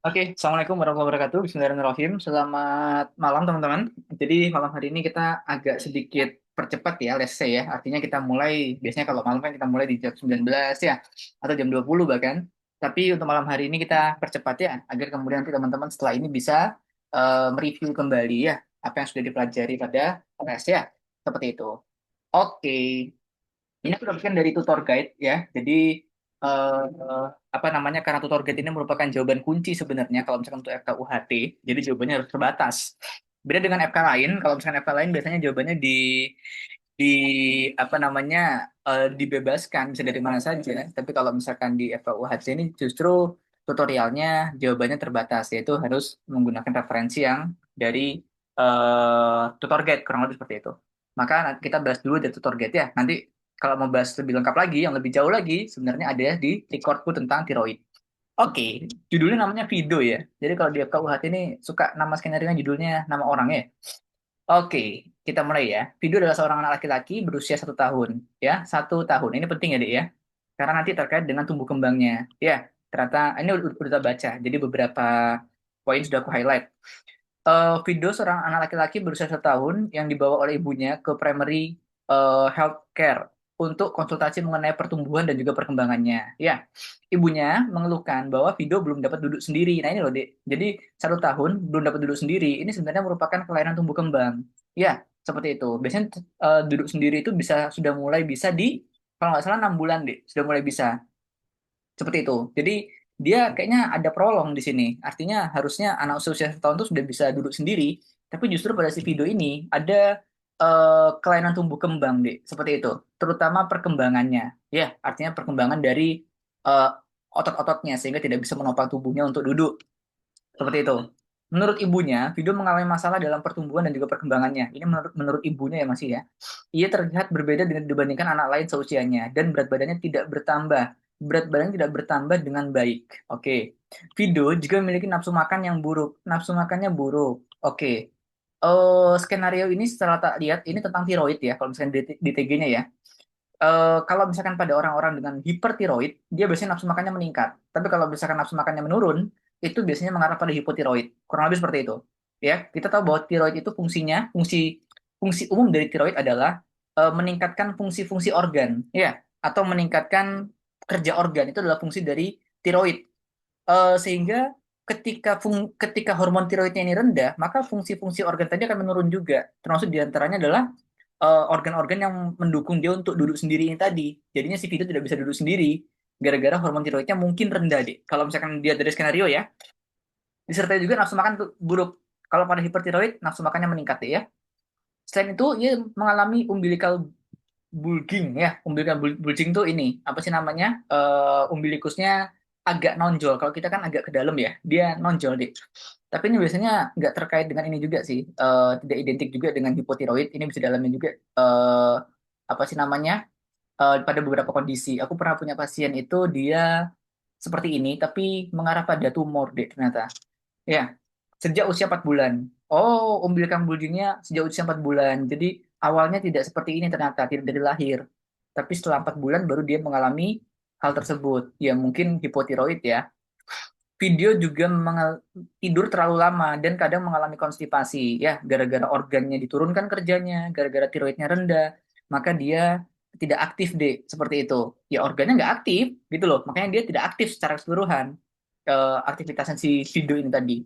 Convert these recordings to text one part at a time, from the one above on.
Oke, Assalamualaikum warahmatullahi wabarakatuh. Bismillahirrahmanirrahim. Selamat malam, teman-teman. Jadi, malam hari ini kita agak sedikit percepat ya, let's say ya. Artinya kita mulai, biasanya kalau malam kan kita mulai di jam 19 ya, atau jam 20 bahkan. Tapi untuk malam hari ini kita percepat ya, agar kemudian nanti teman-teman setelah ini bisa mereview kembali ya, apa yang sudah dipelajari pada les ya. Seperti itu. Oke, ini aku dapatkan dari tutor guide ya. Jadi apa namanya, karena tutor guide ini merupakan jawaban kunci sebenarnya kalau misalkan untuk FKUHT. Jadi jawabannya harus terbatas. Beda dengan FK lain, kalau misalkan FK lain biasanya jawabannya di apa namanya, dibebaskan bisa dari mana saja. Tapi kalau misalkan di FKUHT ini justru tutorialnya jawabannya terbatas, yaitu harus menggunakan referensi yang dari tutor guide, kurang lebih seperti itu. Maka kita bahas dulu dari tutor guide ya. Nanti kalau mau bahas lebih lengkap lagi, yang lebih jauh lagi, sebenarnya ada di recordku tentang tiroid. Oke, judulnya namanya Vido ya. Jadi kalau di FKUHT ini suka nama skenario judulnya nama orang ya. Oke, kita mulai ya. Vido adalah seorang anak laki-laki berusia 1 tahun. Ya, 1 tahun. Ini penting ya, Dek ya. Karena nanti terkait dengan tumbuh kembangnya. Ya, ternyata ini udah kita baca. Jadi beberapa poin sudah aku highlight. Video seorang anak laki-laki berusia 1 tahun yang dibawa oleh ibunya ke primary health care untuk konsultasi mengenai pertumbuhan dan juga perkembangannya. Ya, ibunya mengeluhkan bahwa Vido belum dapat duduk sendiri. Nah ini loh, Dek. Jadi 1 tahun belum dapat duduk sendiri. Ini sebenarnya merupakan kelainan tumbuh kembang. Ya, seperti itu. Biasanya duduk sendiri itu sudah mulai bisa di, kalau nggak salah 6 bulan, Dek. Sudah mulai bisa. Seperti itu. Jadi dia kayaknya ada prolong di sini. Artinya harusnya anak usia 1 tahun itu sudah bisa duduk sendiri. Tapi justru pada si video ini ada kelainan tumbuh kembang, deh. Seperti itu. Terutama perkembangannya. Ya, artinya perkembangan dari eh, otot-ototnya sehingga tidak bisa menopang tubuhnya untuk duduk. Seperti itu. Menurut ibunya, Vido mengalami masalah dalam pertumbuhan dan juga perkembangannya. Ini menurut ibunya ya masih ya. Ia terlihat berbeda dengan dibandingkan anak lain seusianya dan berat badannya tidak bertambah. Berat badannya tidak bertambah dengan baik. Oke. Vido juga memiliki nafsu makan yang buruk. Nafsu makannya buruk. Oke. Skenario ini setelah tak lihat ini tentang tiroid ya, kalau misalnya di TG-nya ya. Kalau misalkan pada orang-orang dengan hipertiroid, dia biasanya nafsu makannya meningkat. Tapi kalau misalkan nafsu makannya menurun, itu biasanya mengarah pada hipotiroid. Kurang lebih seperti itu. Ya, kita tahu bahwa tiroid itu fungsi umum dari tiroid adalah meningkatkan fungsi-fungsi organ, ya, atau meningkatkan kerja organ. Itu adalah fungsi dari tiroid. Sehingga ketika hormon tiroidnya ini rendah, maka fungsi-fungsi organ tadi akan menurun juga. Termasuk diantaranya adalah organ-organ yang mendukung dia untuk duduk sendiri ini tadi. Jadinya si Vito tidak bisa duduk sendiri gara-gara hormon tiroidnya mungkin rendah deh. Kalau misalkan dia dari skenario ya, disertai juga nafsu makan tuh buruk. Kalau pada hipertiroid, nafsu makannya meningkat deh ya. Selain itu, ia mengalami umbilical bulging ya. Umbilical bulging tuh ini apa sih namanya? Umbilikusnya agak nonjol. Kalau kita kan agak ke dalam ya, dia nonjol deh. Tapi ini biasanya nggak terkait dengan ini juga sih. Tidak identik juga dengan hipotiroid. Ini bisa dalamnya juga apa sih namanya? Pada beberapa kondisi. Aku pernah punya pasien itu dia seperti ini, tapi mengarah pada tumor deh ternyata. Ya, sejak usia 4 bulan. Oh, umbilical bulgingnya sejak usia 4 bulan. Jadi awalnya tidak seperti ini ternyata, tidak dari lahir. Tapi setelah 4 bulan baru dia mengalami hal tersebut. Ya mungkin hipotiroid ya. Video juga tidur terlalu lama dan kadang mengalami konstipasi ya gara-gara organnya diturunkan kerjanya, gara-gara tiroidnya rendah, maka dia tidak aktif deh seperti itu. Ya organnya nggak aktif gitu loh, makanya dia tidak aktif secara keseluruhan aktivitasnya si video ini tadi.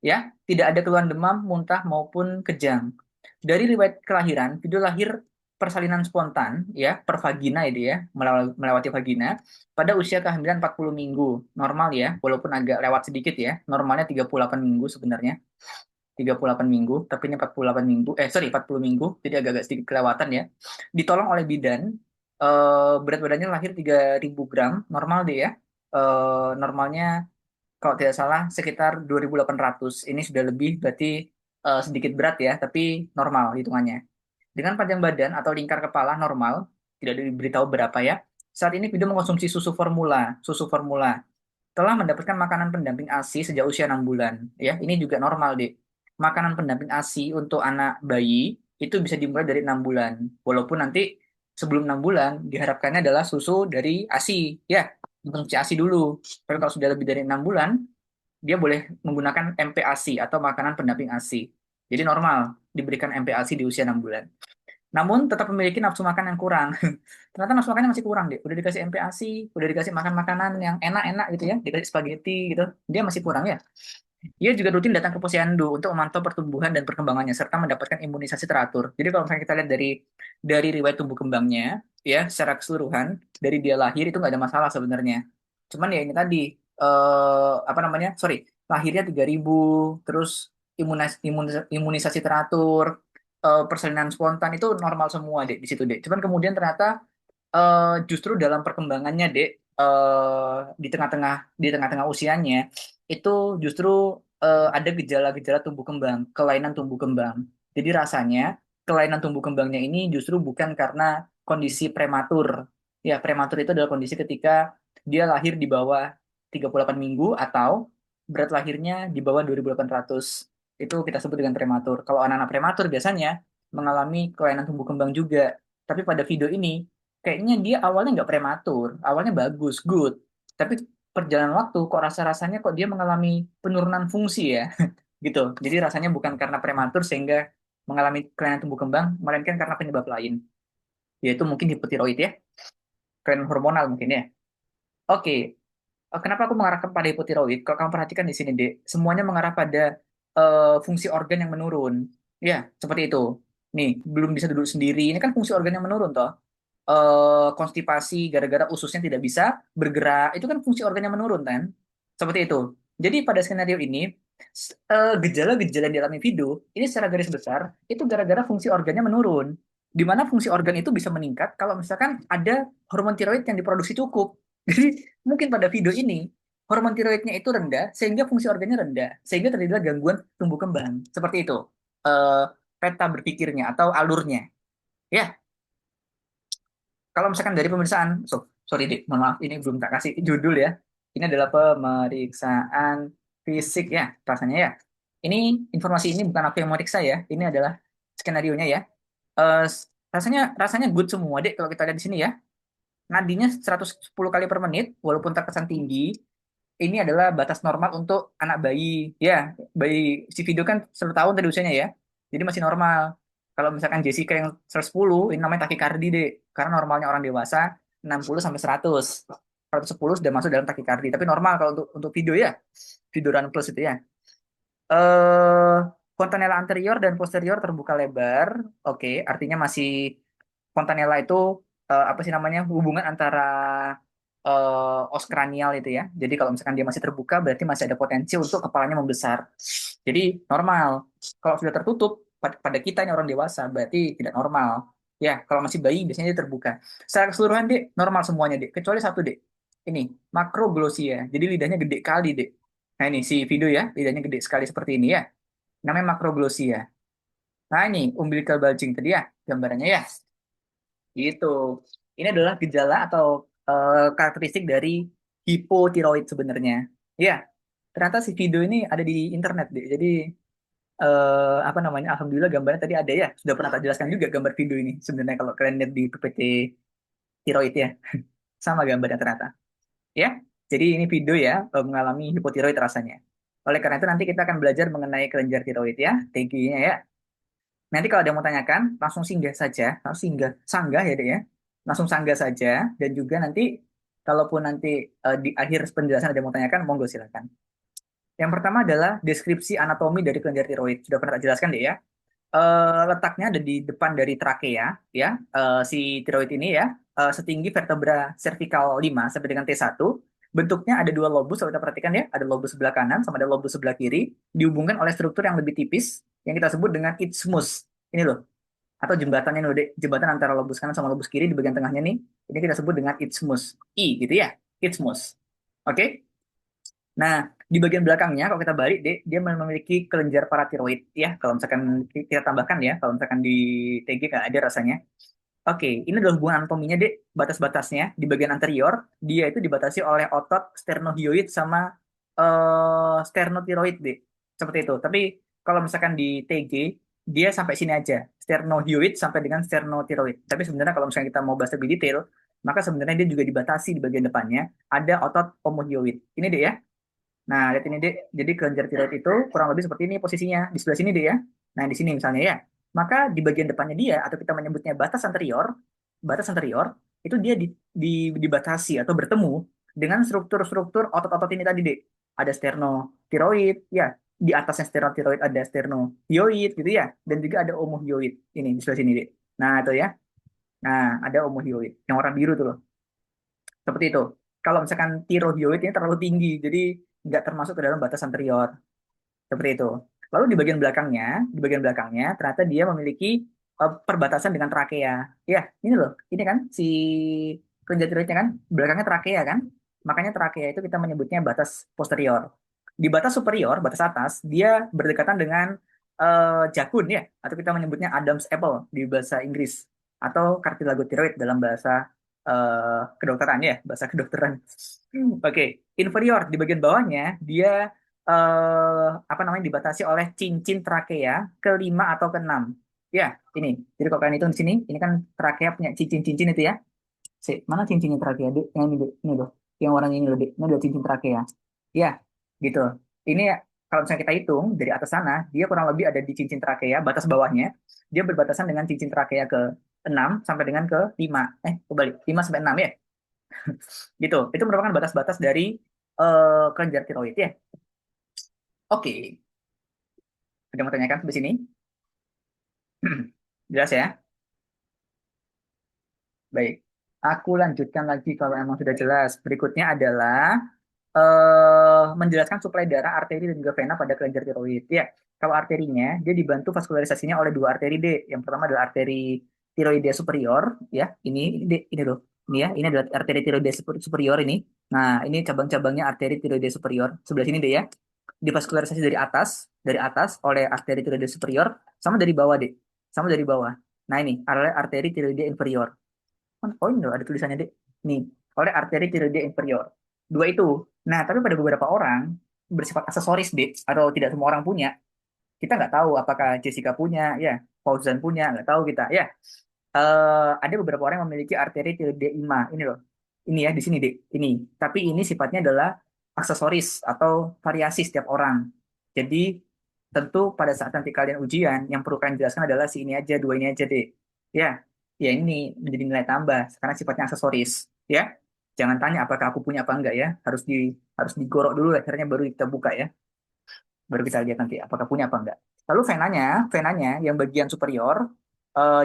Ya, tidak ada keluhan demam, muntah maupun kejang. Dari riwayat kelahiran, video lahir persalinan spontan ya per vagina itu ya, melewati vagina pada usia kehamilan 40 minggu. Normal ya, walaupun agak lewat sedikit ya. Normalnya 38 minggu sebenarnya. 38 minggu, tapi ini 48 minggu. Sorry, 40 minggu, jadi agak-agak sedikit kelewatan ya. Ditolong oleh bidan, berat badannya lahir 3.000 gram, normal deh ya. Normalnya kalau tidak salah sekitar 2.800. Ini sudah lebih berarti sedikit berat ya, tapi normal hitungannya. Dengan panjang badan atau lingkar kepala normal, tidak diberitahu berapa ya. Saat ini Pido mengkonsumsi susu formula, susu formula. Telah mendapatkan makanan pendamping ASI sejak usia 6 bulan. Ya, ini juga normal, Dek. Makanan pendamping ASI untuk anak bayi itu bisa dimulai dari 6 bulan. Walaupun nanti sebelum 6 bulan diharapkannya adalah susu dari ASI. Ya, mengkonsumsi ASI dulu. Tapi kalau sudah lebih dari 6 bulan, dia boleh menggunakan MPASI atau makanan pendamping ASI. Jadi normal diberikan MPASI di usia 6 bulan. Namun tetap memiliki nafsu makan yang kurang. Ternyata nafsu makannya masih kurang deh. Udah dikasih MPASI, udah dikasih makan makanan yang enak-enak gitu ya, dikasih spaghetti gitu. Dia masih kurang ya. Ia juga rutin datang ke posyandu untuk memantau pertumbuhan dan perkembangannya serta mendapatkan imunisasi teratur. Jadi kalau misalnya kita lihat dari riwayat tumbuh kembangnya ya secara keseluruhan dari dia lahir itu nggak ada masalah sebenarnya. Cuman ya ini tadi apa namanya? Sorry, lahirnya 3.000 terus imunisasi teratur, persalinan spontan itu normal semua deh di situ deh. Cuman kemudian ternyata justru dalam perkembangannya dek di tengah-tengah usianya itu justru ada gejala-gejala tumbuh kembang, kelainan tumbuh kembang. Jadi rasanya kelainan tumbuh kembangnya ini justru bukan karena kondisi prematur. Ya, prematur itu adalah kondisi ketika dia lahir di bawah 38 minggu atau berat lahirnya di bawah 2.800. Itu kita sebut dengan prematur. Kalau anak-anak prematur biasanya mengalami kelainan tumbuh kembang juga. Tapi pada video ini kayaknya dia awalnya nggak prematur, awalnya bagus, good. Tapi perjalanan waktu kok rasa-rasanya kok dia mengalami penurunan fungsi ya, gitu. Jadi rasanya bukan karena prematur sehingga mengalami kelainan tumbuh kembang, melainkan karena penyebab lain, yaitu mungkin hipotiroid ya, kelainan hormonal mungkin ya. Oke, kenapa aku mengarah pada hipotiroid? Kalau kamu perhatikan di sini, Dek, semuanya mengarah pada fungsi organ yang menurun. Ya, seperti itu. Nih, belum bisa duduk sendiri. Ini kan fungsi organ yang menurun, toh konstipasi gara-gara ususnya tidak bisa bergerak, itu kan fungsi organnya menurun kan? Seperti itu. Jadi pada skenario ini gejala-gejala yang dialami Vido ini secara garis besar itu gara-gara fungsi organnya menurun. Di mana fungsi organ itu bisa meningkat kalau misalkan ada hormon tiroid yang diproduksi cukup. Jadi mungkin pada Vido ini hormon tiroidnya itu rendah sehingga fungsi organnya rendah sehingga terjadilah gangguan tumbuh kembang. Seperti itu. Eh, peta berpikirnya atau alurnya. Ya, kalau misalkan dari pemeriksaan, sorry Dik, mohon maaf, ini belum tak kasih judul ya. Ini adalah pemeriksaan fisik ya, rasanya ya. Ini informasi ini bukan aku yang meriksa ya, ini adalah skenario-nya ya. Eh, rasanya rasanya good semua Dek kalau kita lihat di sini ya. Nadinya 110 kali per menit, walaupun terkesan tinggi, ini adalah batas normal untuk anak bayi. Ya, bayi si video kan 10 tahun tadi usianya ya. Jadi masih normal. Kalau misalkan Jessica yang 110, ini namanya takikardi deh. Karena normalnya orang dewasa 60 sampai 100. 110 sudah masuk dalam takikardi. Tapi normal kalau untuk video ya. Video run plus itu ya. Eh, fontanella anterior dan posterior terbuka lebar. Oke, artinya masih fontanella itu apa sih namanya hubungan antara os kranial itu ya. Jadi kalau misalkan dia masih terbuka berarti masih ada potensi untuk kepalanya membesar. Jadi normal. Kalau sudah tertutup pada kita ini orang dewasa berarti tidak normal. Ya, kalau masih bayi biasanya dia terbuka. Secara keseluruhan dek normal semuanya dek, kecuali satu dek. Ini makroglossia. Jadi lidahnya gede kali dek. Nah ini si video ya, lidahnya gede sekali seperti ini ya. Namanya makroglossia. Nah ini umbilical bulging tadi ya gambarannya ya. Gitu. Ini adalah gejala atau karakteristik dari hipotiroid sebenarnya. Ya, ternyata si video ini ada di internet deh. Jadi apa namanya? Alhamdulillah gambarnya tadi ada ya. Sudah pernah tak jelaskan juga gambar video ini. Sebenarnya kalau kalian lihat di PPT tiroid ya, sama gambarnya ternyata. Ya, jadi ini video ya mengalami hipotiroid rasanya. Oleh karena itu nanti kita akan belajar mengenai kelenjar tiroid ya, TG-nya ya. Nanti kalau ada yang mau tanyakan, langsung singgah saja, langsung sanggah ya deh ya, langsung sanggah saja. Dan juga nanti, kalaupun nanti di akhir penjelasan ada yang mau tanyakan, monggo silakan. Yang pertama adalah deskripsi anatomi dari kelenjar tiroid. Sudah pernah tak jelaskan deh ya. Letaknya ada di depan dari trakea, ya, si tiroid ini ya, setinggi vertebra cervical 5 sampai dengan T1. Bentuknya ada dua lobus, kalau kita perhatikan ya, ada lobus sebelah kanan sama ada lobus sebelah kiri, dihubungkan oleh struktur yang lebih tipis, yang kita sebut dengan isthmus. Ini loh, atau jembatannya loh, Dek. Jembatan antara lobus kanan sama lobus kiri di bagian tengahnya nih, ini kita sebut dengan isthmus. I gitu ya, isthmus. Oke? Nah, di bagian belakangnya kalau kita balik, Dek, dia memiliki kelenjar paratiroid ya. Kalau misalkan kita tambahkan ya, kalau misalkan di TG kan ada rasanya. Oke, ini adalah hubungan anatominya, Dek. Batas-batasnya di bagian anterior, dia itu dibatasi oleh otot sternohyoid sama sternotiroid, Dek. Seperti itu. Tapi kalau misalkan di TG, dia sampai sini aja. Sternohyoid sampai dengan sternotiroid. Tapi sebenarnya kalau misalnya kita mau bahas lebih detail, maka sebenarnya dia juga dibatasi di bagian depannya ada otot omohyoid. Ini deh ya. Nah, lihat ini deh. Jadi kelenjar tiroid itu kurang lebih seperti ini posisinya di sebelah sini deh ya. Nah, di sini misalnya ya. Maka di bagian depannya dia atau kita menyebutnya batas anterior itu dia dibatasi atau bertemu dengan struktur-struktur otot-otot ini tadi deh. Ada sternothyroid, ya. Di atasnya sternothyroid ada sternohyoid gitu ya. Dan juga ada omohyoid. Ini di sebelah sini deh. Nah, itu ya. Nah, ada omohyoid yang warna biru tuh loh. Seperti itu. Kalau misalkan tirohyoid ini terlalu tinggi, jadi nggak termasuk ke dalam batas anterior. Seperti itu. Lalu di bagian belakangnya ternyata dia memiliki perbatasan dengan trakea. Ya, ini loh. Ini kan si kelenjar tiroidnya kan belakangnya trakea kan. Makanya trakea itu kita menyebutnya batas posterior. Di batas superior, batas atas, dia berdekatan dengan jakun ya, atau kita menyebutnya Adam's apple di bahasa Inggris atau cartilago tiroid dalam bahasa kedokteran ya, bahasa kedokteran. Oke, inferior di bagian bawahnya dia apa namanya dibatasi oleh cincin trakea kelima atau keenam. Ya, ini. Jadi kalau kalian hitung di sini, ini kan trakea punya cincin-cincin itu ya. Mana cincinnya trakea, Dek? Yang ini, Dek. Ini loh. Yang warnanya ini loh, Dek. Ini udah cincin trakea. Ya, gitu. Ini kalau misalnya kita hitung dari atas sana, dia kurang lebih ada di cincin trakea, batas bawahnya. Dia berbatasan dengan cincin trakea ke 6 sampai dengan ke 5. Kembali. 5 sampai 6 ya. Gitu. Itu merupakan batas-batas dari kelenjar tiroid ya. Oke. Ada yang mau tanyakan sampai sini? Jelas ya? Baik. Aku lanjutkan lagi kalau emang sudah jelas. Berikutnya adalah menjelaskan suplai darah, arteri, dan juga vena pada kelenjar tiroid. Ya, kalau arterinya, dia dibantu vaskularisasinya oleh dua arteri D. Yang pertama adalah arteri tiroidea superior. Ya, ini loh. Ini ya, ini adalah arteri tiroidea superior ini. Nah, ini cabang-cabangnya arteri tiroidea superior. Sebelah sini deh ya. Divaskularisasi dari atas oleh arteri tiroidea superior, sama dari bawah deh. Sama dari bawah. Nah, ini adalah arteri tiroidea inferior. Oh ini loh, ada tulisannya deh. Nih, oleh arteri tiroidea inferior. Dua itu. Nah, tapi pada beberapa orang bersifat aksesoris deh, atau tidak semua orang punya. Kita nggak tahu apakah Jessica punya, ya, Fauzan punya, nggak tahu kita. Ya, ada beberapa orang yang memiliki arteri tiroidea ima. Ini loh. Ini ya, di sini deh. Ini. Tapi ini sifatnya adalah aksesoris atau variasi setiap orang. Jadi, tentu pada saat nanti kalian ujian, yang perlu kalian jelaskan adalah si ini aja, dua ini aja deh. Ya, ya ini menjadi nilai tambah karena sifatnya aksesoris. Ya, jangan tanya apakah aku punya apa enggak ya. Harus digorok dulu akhirnya baru kita buka ya. Baru kita lihat nanti apakah punya apa enggak. Lalu venanya yang bagian superior,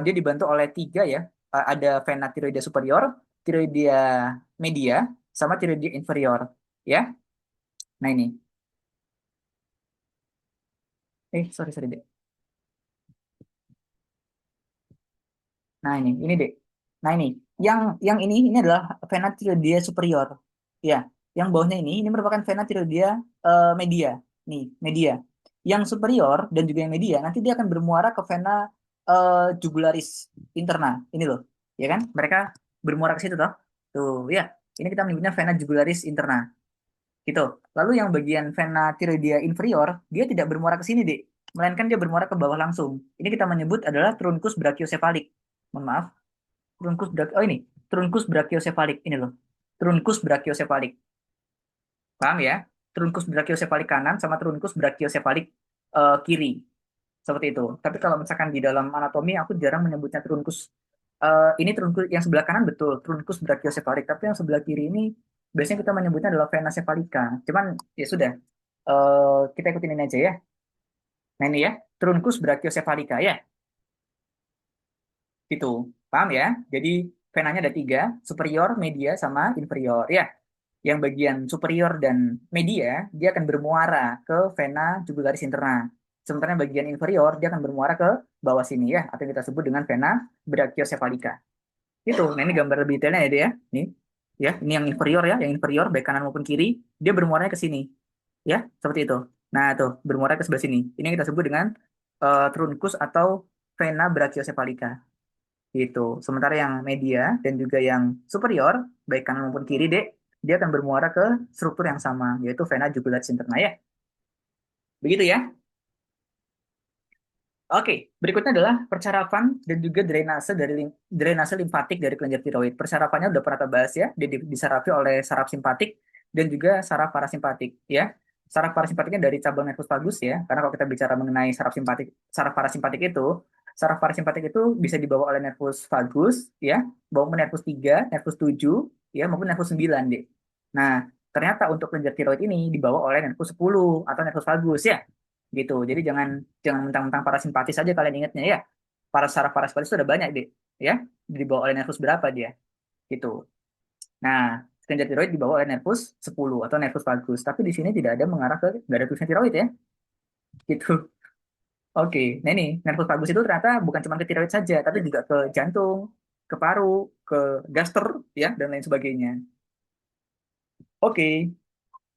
dia dibantu oleh tiga ya. Ada vena tiroidea superior, tiroidea media, sama tiroidea inferior. Ya, nah ini. Sorry sorry deh. Nah ini deh. Nah yang ini adalah vena tiroidea superior. Ya, yang bawahnya ini merupakan vena tiroidea media. Nih, media. Yang superior dan juga yang media nanti dia akan bermuara ke vena jugularis interna. Ini loh, ya kan? Mereka bermuara ke situ toh. Tuh, ya. Ini kita menyebutnya vena jugularis interna. Gitu. Lalu yang bagian vena tiroidea inferior, dia tidak bermuara ke sini, Dek. Melainkan dia bermuara ke bawah langsung. Ini kita menyebut adalah truncus brachiocephalic. Mohon maaf, oh ini, truncus brachiocephalic ini loh. Truncus brachiocephalic. Paham ya? Truncus brachiocephalic kanan sama truncus brachiocephalic kiri. Seperti itu. Tapi kalau misalkan di dalam anatomi aku jarang menyebutnya truncus. Ini truncus yang sebelah kanan betul, truncus brachiocephalic. Tapi yang sebelah kiri ini biasanya kita menyebutnya adalah vena cephalica. Cuman ya sudah, kita ikutin ini aja ya. Nah ini ya, truncus brachiocephalica ya. Itu, paham ya? Jadi venanya ada tiga, superior, media, sama inferior ya. Yang bagian superior dan media dia akan bermuara ke vena jugularis interna. Sementara yang bagian inferior dia akan bermuara ke bawah sini ya, atau yang kita sebut dengan vena brachiocephalica. Itu, nah ini gambar lebih detailnya ya, dia ya. Nih, ya, ini yang inferior ya, yang inferior baik kanan maupun kiri, dia bermuara ke sini, ya, seperti itu. Nah, tuh bermuara ke sebelah sini. Ini yang kita sebut dengan truncus atau vena brachiocephalica. Gitu. Sementara yang media dan juga yang superior, baik kanan maupun kiri, dek, dia akan bermuara ke struktur yang sama, yaitu vena jugularis interna ya. Begitu ya. Oke, berikutnya adalah percarapan dan juga drainase drainase limfatik dari kelenjar tiroid. Percarapannya udah pernah kita bahas ya, dia disarafi oleh saraf simpatik dan juga saraf parasimpatik ya. Saraf parasimpatiknya dari cabang nervus vagus ya, karena kalau kita bicara mengenai saraf parasimpatik itu, saraf parasimpatik itu bisa dibawa oleh nervus vagus ya, maupun nervus 3, nervus 7 ya, maupun nervus 9 deh. Nah, ternyata untuk kelenjar tiroid ini dibawa oleh nervus 10 atau nervus vagus ya gitu. Jadi jangan jangan mentang-mentang parasimpatis saja kalian ingatnya ya. Para saraf parasimpatis itu ada banyak deh, ya. Dibawa oleh nervus berapa dia? Gitu. Nah, kelenjar tiroid dibawa oleh nervus 10 atau nervus vagus. Tapi di sini tidak ada mengarah ke nggak ada tulisan tiroid ya. Gitu. Oke. Nah ini nervus vagus itu ternyata bukan cuma ke tiroid saja, tapi juga ke jantung, ke paru, ke gaster ya dan lain sebagainya. Oke.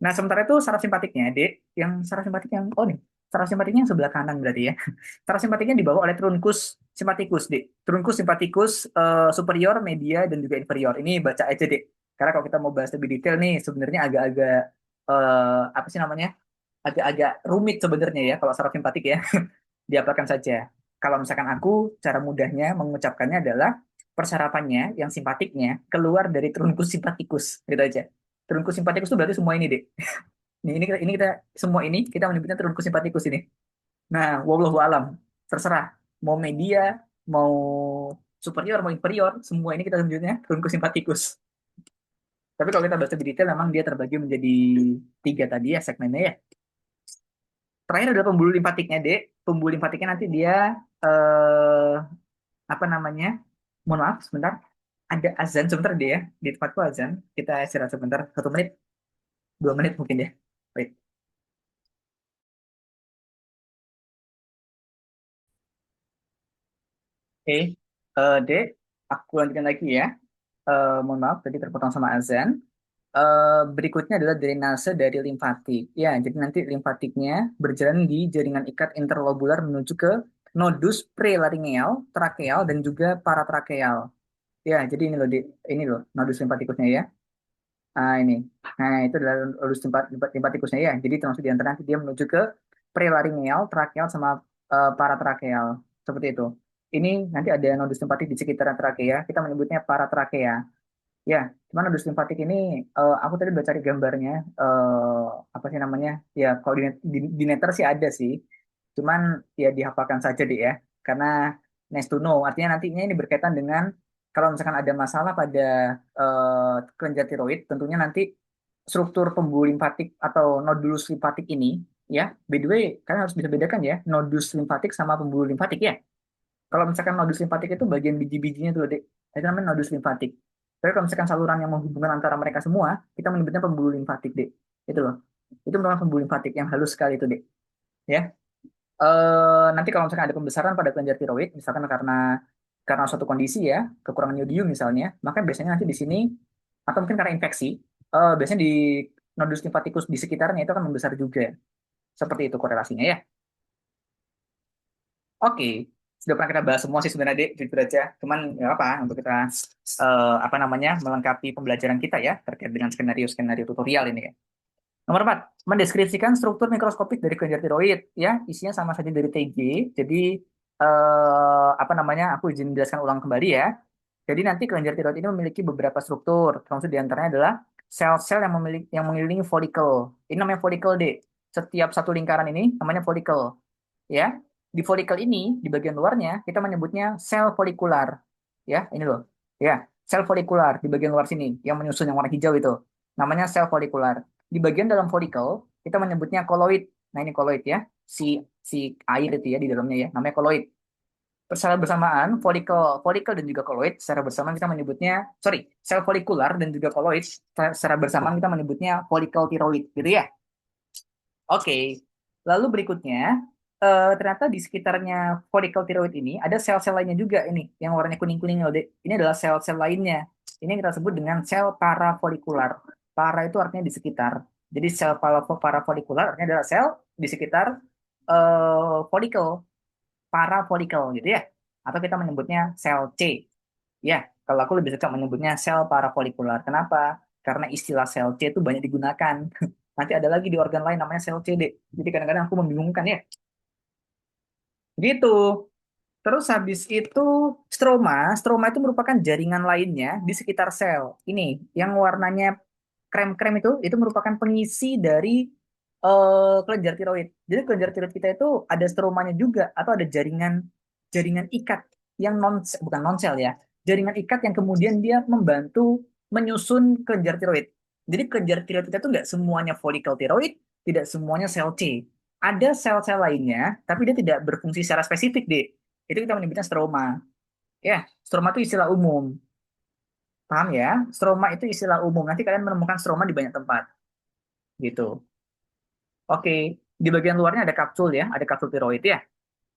Nah, sementara itu saraf simpatiknya, Dek, yang saraf simpatik yang oh nih, saraf simpatiknya yang sebelah kanan berarti ya. Saraf simpatiknya dibawa oleh truncus simpaticus, Dek. Truncus simpaticus superior, media dan juga inferior. Ini baca aja, Dek. Karena kalau kita mau bahas lebih detail nih, sebenarnya agak-agak apa sih namanya? Agak-agak rumit sebenarnya ya kalau saraf simpatik ya. Diapakan saja. Kalau misalkan aku cara mudahnya mengucapkannya adalah persarapannya yang simpatiknya keluar dari truncus simpaticus, gitu aja. Truncus simpaticus itu berarti semua ini, Dek. Ini kita semua ini kita menyebutnya truncus simpaticus ini. Nah, wallahu alam, terserah mau media, mau superior, mau inferior, semua ini kita menyebutnya truncus simpaticus. Tapi kalau kita bahas lebih detail, memang dia terbagi menjadi tiga tadi ya segmennya ya. Terakhir adalah pembuluh limfatiknya, Dek. Pembuluh limfatiknya nanti dia eh apa namanya? Mohon maaf, sebentar. Ada azan sebentar deh ya. Di tempatku azan. Kita istirahat sebentar. 1 menit, 2 menit mungkin ya. Baik. Oke, Dek, aku lanjutkan lagi ya. Mohon maaf, tadi terpotong sama azan. Berikutnya adalah drainase dari limfatik. Ya, jadi nanti limfatiknya berjalan di jaringan ikat interlobular menuju ke nodus prelaringeal, trakeal, dan juga paratrakeal. Ya, jadi ini loh, ini loh nodus limfatikusnya ya. Ah, ini. Nah, itu adalah nodus limfatikusnya ya. Jadi termasuk di antara nanti dia menuju ke prelaringeal, trakeal, sama paratrakeal. Seperti itu. Ini nanti ada nodus limpatik di sekitar trakea. Kita menyebutnya paratrakea. Ya, cuman nodus limfatik ini aku tadi udah cari gambarnya apa sih namanya? Ya, kalau di netter sih ada sih. Cuman ya dihafalkan saja deh ya. Karena nice to know. Artinya nantinya ini berkaitan dengan kalau misalkan ada masalah pada kelenjar tiroid, tentunya nanti struktur pembuluh limfatik atau nodulus limfatik ini ya, by the way, kalian harus bisa bedakan ya, nodus limfatik sama pembuluh limfatik ya. Kalau misalkan nodus limfatik itu bagian biji-bijinya tuh, Dek. Itu namanya nodus limfatik. Tapi kalau misalkan saluran yang menghubungkan antara mereka semua, kita menyebutnya pembuluh limfatik, Dek. Itu loh. Itu merupakan pembuluh limfatik yang halus sekali itu, Dek. Ya. Nanti kalau misalkan ada pembesaran pada kelenjar tiroid, misalkan karena suatu kondisi ya, kekurangan yodium misalnya, maka biasanya nanti di sini atau mungkin karena infeksi, biasanya di nodus limfatikus di sekitarnya itu akan membesar juga. Seperti itu korelasinya ya. Oke, sudah pernah kita bahas semua sih sebenarnya, Dek, jujur aja. Cuman ya apa untuk kita apa namanya melengkapi pembelajaran kita ya terkait dengan skenario-skenario tutorial ini ya. Nomor 4, mendeskripsikan struktur mikroskopik dari kelenjar tiroid ya, isinya sama saja dari TG. Jadi apa namanya? Aku izin menjelaskan ulang kembali ya. Jadi nanti kelenjar tiroid ini memiliki beberapa struktur, termasuk diantaranya adalah sel-sel yang mengelilingi folikel. Ini namanya folikel, Dek. Setiap satu lingkaran ini namanya folikel ya. Di folikel ini di bagian luarnya kita menyebutnya sel folikular. Ya, ini loh. Ya, sel folikular di bagian luar sini yang menyusun yang warna hijau itu. Namanya sel folikular. Di bagian dalam folikel kita menyebutnya koloid. Nah, ini koloid ya. Si si air itu ya di dalamnya ya, namanya koloid. Secara bersamaan folikel folikel dan juga koloid secara bersamaan kita menyebutnya sel folikular dan juga koloid secara bersamaan kita menyebutnya folikel tiroid gitu ya. Oke, lalu berikutnya ternyata di sekitarnya folikel tiroid ini ada sel-sel lainnya juga ini yang warnanya kuning-kuning loh, Dek. Ini adalah sel-sel lainnya. Ini yang kita sebut dengan sel parafolikular. Para itu artinya di sekitar. Jadi sel parafolikular artinya adalah sel di sekitar folikel, parafolikel gitu ya. Atau kita menyebutnya sel C. Ya, kalau aku lebih suka menyebutnya sel parafolikular. Kenapa? Karena istilah sel C itu banyak digunakan. Nanti ada lagi di organ lain namanya sel CD. Jadi kadang-kadang aku membingungkan ya. Gitu. Terus habis itu stroma itu merupakan jaringan lainnya di sekitar sel. Ini yang warnanya krem-krem itu merupakan pengisi dari kelenjar tiroid. Jadi kelenjar tiroid kita itu ada stromanya juga atau ada jaringan jaringan ikat yang bukan non sel ya. Jaringan ikat yang kemudian dia membantu menyusun kelenjar tiroid. Jadi kelenjar tiroid kita itu nggak semuanya folikel tiroid, tidak semuanya sel C. Ada sel-sel lainnya, tapi dia tidak berfungsi secara spesifik, deh. Itu kita menyebutnya stroma. Ya, stroma itu istilah umum. Paham ya? Stroma itu istilah umum. Nanti kalian menemukan stroma di banyak tempat. Gitu. Oke, di bagian luarnya ada kapsul ya, ada kapsul tiroid ya.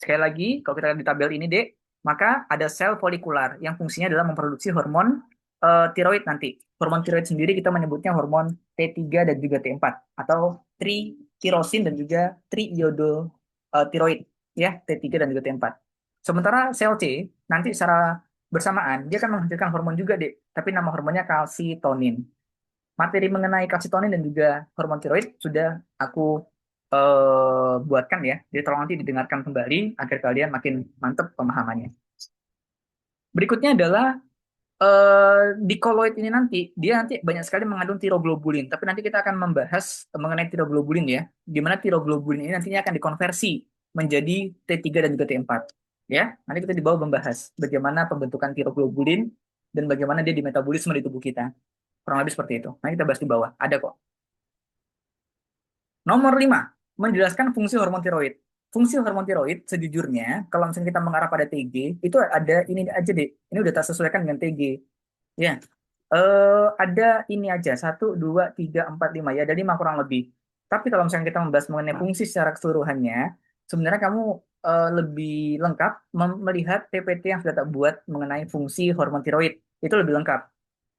Sekali lagi, kalau kita lihat di tabel ini, Dek, maka ada sel folikular yang fungsinya adalah memproduksi hormon tiroid nanti. Hormon tiroid sendiri kita menyebutnya hormon T3 dan juga T4 atau tritirosin dan juga triiodo tiroid ya, T3 dan juga T4. Sementara sel C nanti secara bersamaan dia akan menghasilkan hormon juga, Dek, tapi nama hormonnya kalsitonin. Materi mengenai kalsitonin dan juga hormon tiroid sudah aku buatkan ya. Jadi tolong nanti didengarkan kembali agar kalian makin mantap pemahamannya. Berikutnya adalah di koloid ini nanti dia nanti banyak sekali mengandung tiroglobulin. Tapi nanti kita akan membahas mengenai tiroglobulin ya, di mana tiroglobulin ini nantinya akan dikonversi menjadi T3 dan juga T4. Ya, nanti kita di bawah membahas bagaimana pembentukan tiroglobulin dan bagaimana dia dimetabolisme di tubuh kita. Kurang lebih seperti itu. Nanti kita bahas di bawah. Ada kok. Nomor 5, menjelaskan fungsi hormon tiroid. Fungsi hormon tiroid sejujurnya, kalau misalnya kita mengarah pada TG, itu ada ini aja deh. Ini udah tak sesuaikan dengan TG. Ya, ada ini aja, satu, dua, tiga, empat, lima. Ya, ada lima kurang lebih. Tapi kalau misalnya kita membahas mengenai fungsi secara keseluruhannya, sebenarnya kamu lebih lengkap melihat PPT yang sudah tak buat mengenai fungsi hormon tiroid. Itu lebih lengkap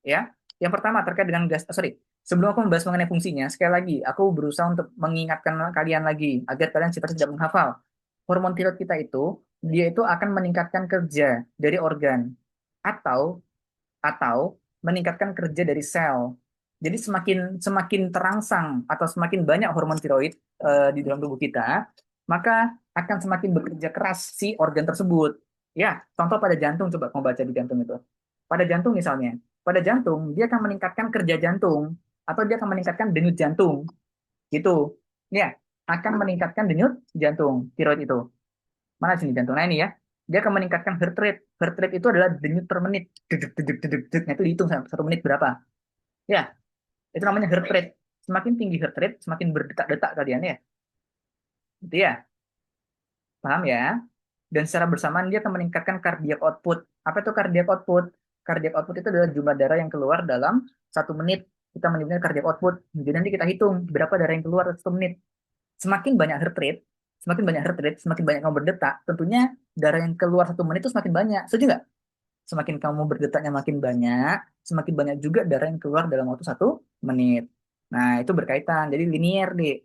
ya. Yang pertama terkait dengan gas, sorry, sebelum aku membahas mengenai fungsinya, sekali lagi aku berusaha untuk mengingatkan kalian lagi agar kalian cepat tidak menghafal. Hormon tiroid kita itu dia itu akan meningkatkan kerja dari organ atau atau meningkatkan kerja dari sel. Jadi semakin semakin terangsang atau semakin banyak hormon tiroid di dalam tubuh kita, maka akan semakin bekerja keras si organ tersebut. Ya, contoh pada jantung, coba kamu baca di jantung itu. Pada jantung misalnya, pada jantung dia akan meningkatkan kerja jantung atau dia akan meningkatkan denyut jantung, gitu. Ya, akan meningkatkan denyut jantung, tiroid itu. Mana sini jantung? Nah ini ya, dia akan meningkatkan heart rate. Heart rate itu adalah denyut per menit. Dedek, dedek, dedek, dedek. Nah, itu dihitung satu menit berapa. Ya, itu namanya heart rate. Semakin tinggi heart rate, semakin berdetak-detak kalian ya. Gitu ya, paham ya? Dan secara bersamaan dia akan meningkatkan cardiac output. Apa itu cardiac output? Cardiac output itu adalah jumlah darah yang keluar dalam satu menit. Kita menyebutnya cardiac output. Jadi nanti kita hitung berapa darah yang keluar satu menit. Semakin banyak heart rate, semakin banyak heart rate, semakin banyak kamu berdetak, tentunya darah yang keluar satu menit itu semakin banyak. Setuju nggak? Semakin kamu berdetaknya makin banyak, semakin banyak juga darah yang keluar dalam waktu satu menit. Nah, itu berkaitan. Jadi linear, deh.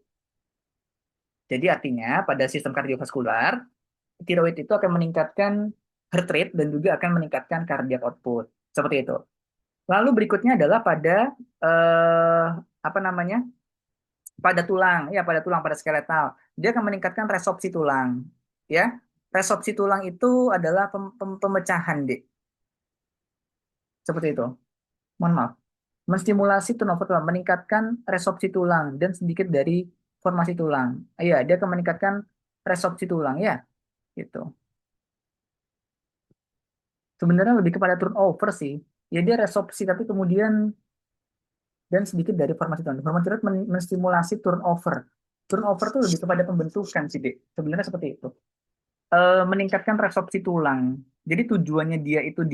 Jadi artinya pada sistem kardiovaskular, tiroid itu akan meningkatkan heart rate dan juga akan meningkatkan cardiac output. Seperti itu. Lalu berikutnya adalah pada eh, apa namanya? Pada tulang, ya pada tulang, pada skeletal. Dia akan meningkatkan resorpsi tulang. Ya, resorpsi tulang itu adalah pemecahan, deh. Seperti itu. Mohon maaf. Menstimulasi turnover tulang, meningkatkan resorpsi tulang dan sedikit dari formasi tulang. Iya, dia akan meningkatkan resorpsi tulang ya, gitu. Sebenarnya lebih kepada turnover sih. Ya dia resorpsi tapi kemudian dan sedikit dari formasi tulang. Formasi tulang menstimulasi turnover. Turnover itu lebih kepada pembentukan sih, Dek. Sebenarnya seperti itu. Meningkatkan resorpsi tulang. Jadi tujuannya dia itu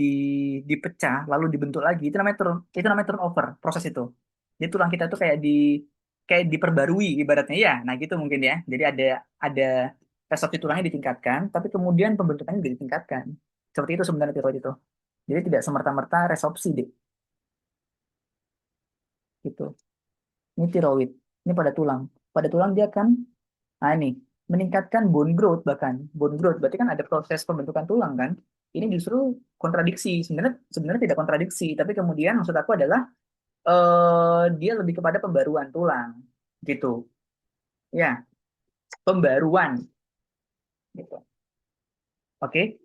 dipecah lalu dibentuk lagi. Itu namanya turnover proses itu. Jadi tulang kita tuh kayak diperbarui ibaratnya ya. Nah gitu mungkin ya. Jadi ada resorpsi tulangnya ditingkatkan, tapi kemudian pembentukannya juga ditingkatkan. Seperti itu sebenarnya tiroid itu. Jadi tidak semerta-merta resorpsi deh. Gitu. Ini tiroid. Ini pada tulang. Pada tulang dia kan, nah ini meningkatkan bone growth bahkan. Bone growth berarti kan ada proses pembentukan tulang kan. Ini justru kontradiksi. Sebenarnya sebenarnya tidak kontradiksi, tapi kemudian maksud aku adalah dia lebih kepada pembaruan tulang gitu. Ya, pembaruan gitu. Oke,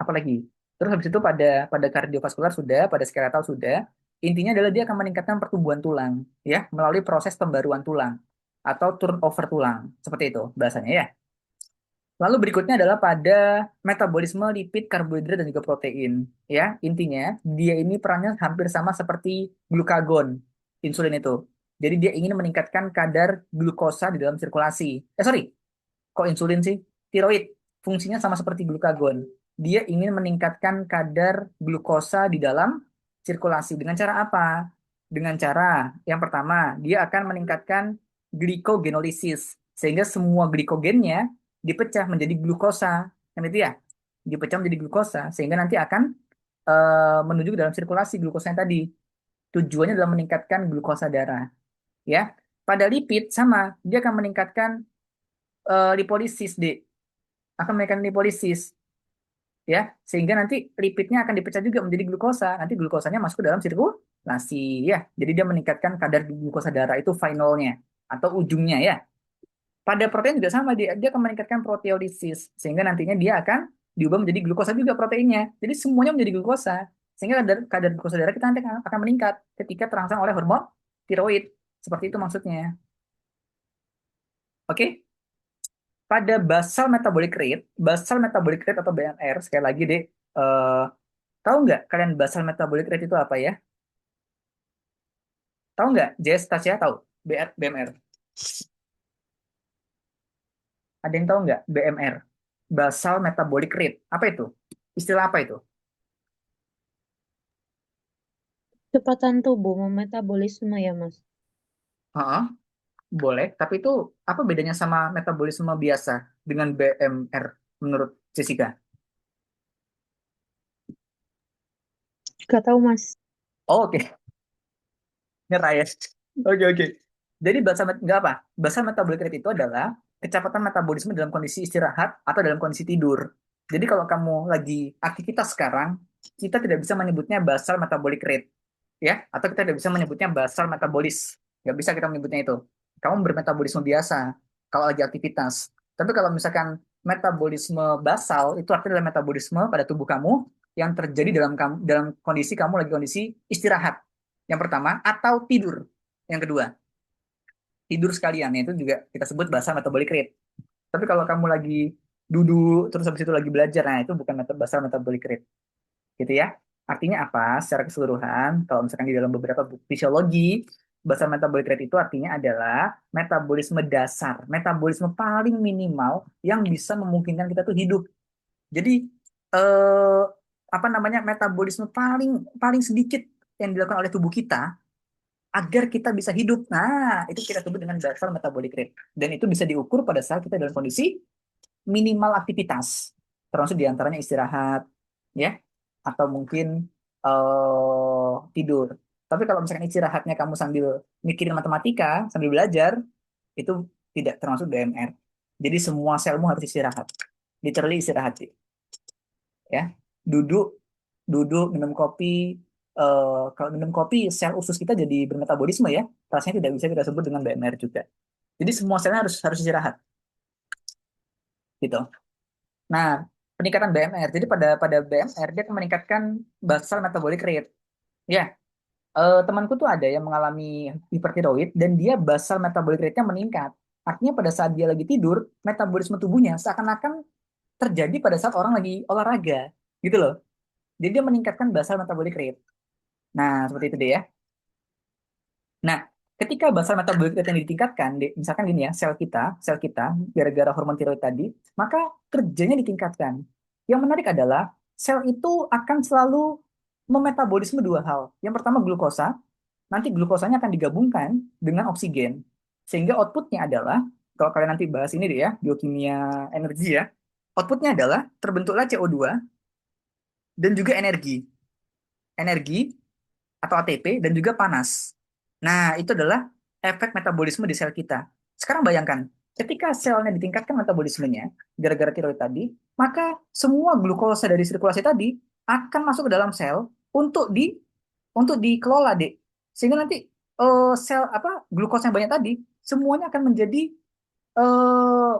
apalagi? Terus habis itu pada kardiovaskular sudah, pada skeletal sudah. Intinya adalah dia akan meningkatkan pertumbuhan tulang, ya, melalui proses pembaruan tulang atau turnover tulang, seperti itu bahasanya ya. Lalu berikutnya adalah pada metabolisme lipid, karbohidrat, dan juga protein. Ya, intinya dia ini perannya hampir sama seperti glukagon, insulin itu. Jadi dia ingin meningkatkan kadar glukosa di dalam sirkulasi. Sorry, kok insulin sih? Tiroid. Fungsinya sama seperti glukagon. Dia ingin meningkatkan kadar glukosa di dalam sirkulasi. Dengan cara apa? Dengan cara yang pertama, dia akan meningkatkan glikogenolisis. Sehingga semua glikogennya dipecah menjadi glukosa. Kan itu ya? Dipecah menjadi glukosa. Sehingga nanti akan menuju ke dalam sirkulasi glukosanya tadi. Tujuannya adalah meningkatkan glukosa darah. Ya, pada lipid sama, dia akan meningkatkan lipolisis, D, akan menaikkan lipolisis, ya, sehingga nanti lipidnya akan dipecah juga menjadi glukosa. Nanti glukosanya masuk ke dalam sirkulasi, ya. Jadi dia meningkatkan kadar glukosa darah, itu finalnya atau ujungnya ya. Pada protein juga sama, dia akan meningkatkan proteolisis, sehingga nantinya dia akan diubah menjadi glukosa juga proteinnya. Jadi semuanya menjadi glukosa, sehingga kadar glukosa darah kita nanti akan meningkat ketika terangsang oleh hormon tiroid. Seperti itu maksudnya. Oke? Pada basal metabolic rate atau BMR, sekali lagi deh, eh, tahu nggak kalian basal metabolic rate itu apa ya? Tahu nggak? Jess, Tasya tahu? BMR. Ada yang tahu nggak? BMR. Basal metabolic rate. Apa itu? Istilah apa itu? Kecepatan tubuh memetabolisme ya, Mas. Heeh, boleh. Tapi itu apa bedanya sama metabolisme biasa dengan BMR menurut Jessica? Gak tahu, Mas. Oh, oke. Nyerah ya. Oke, oke. Jadi nggak apa? Basal metabolic rate itu adalah kecepatan metabolisme dalam kondisi istirahat atau dalam kondisi tidur. Jadi kalau kamu lagi aktivitas sekarang, kita tidak bisa menyebutnya basal metabolic rate, ya, atau kita tidak bisa menyebutnya basal metabolis. Nggak bisa kita menyebutnya itu. Kamu bermetabolisme biasa kalau lagi aktivitas. Tapi kalau misalkan metabolisme basal itu artinya adalah metabolisme pada tubuh kamu yang terjadi dalam kondisi kamu lagi kondisi istirahat. Yang pertama, atau tidur. Yang kedua, tidur sekalian. Itu juga kita sebut basal metabolic rate. Tapi kalau kamu lagi duduk, terus habis itu lagi belajar, nah itu bukan basal metabolic rate. Gitu ya. Artinya apa? Secara keseluruhan, kalau misalkan di dalam beberapa buku fisiologi, basal metabolic rate itu artinya adalah metabolisme dasar, metabolisme paling minimal yang bisa memungkinkan kita tuh hidup. Jadi eh, apa namanya, metabolisme paling paling sedikit yang dilakukan oleh tubuh kita agar kita bisa hidup. Nah, itu kita sebut dengan basal metabolic rate. Dan itu bisa diukur pada saat kita dalam kondisi minimal aktivitas, termasuk diantaranya istirahat, ya, atau mungkin tidur. Tapi kalau misalkan istirahatnya kamu sambil mikirin matematika, sambil belajar, itu tidak termasuk BMR. Jadi semua selmu harus istirahat, literally istirahat sih, ya. Duduk, duduk minum kopi. Kalau minum kopi, sel usus kita jadi bermetabolisme ya. Rasanya tidak bisa kita sebut dengan BMR juga. Jadi semua selnya harus harus istirahat, gitu. Nah, peningkatan BMR. Jadi pada BMR dia akan meningkatkan basal metabolic rate. Ya, temanku tuh ada yang mengalami hipertiroid dan dia basal metabolic rate-nya meningkat. Artinya pada saat dia lagi tidur, metabolisme tubuhnya seakan-akan terjadi pada saat orang lagi olahraga, gitu loh. Jadi dia meningkatkan basal metabolic rate. Nah, seperti itu deh ya. Nah, ketika basal metabolic rate yang ditingkatkan, misalkan gini ya, sel kita, gara-gara hormon tiroid tadi, maka kerjanya ditingkatkan. Yang menarik adalah sel itu akan selalu memetabolisme dua hal. Yang pertama glukosa, nanti glukosanya akan digabungkan dengan oksigen. Sehingga outputnya adalah, kalau kalian nanti bahas ini deh ya, biokimia energi ya, outputnya adalah terbentuklah CO2 dan juga energi. Energi atau ATP dan juga panas. Nah, itu adalah efek metabolisme di sel kita. Sekarang bayangkan, ketika selnya ditingkatkan metabolismenya gara-gara tiroid tadi, maka semua glukosa dari sirkulasi tadi akan masuk ke dalam sel untuk dikelola, Dek. Sehingga nanti sel apa glukosa yang banyak tadi semuanya akan menjadi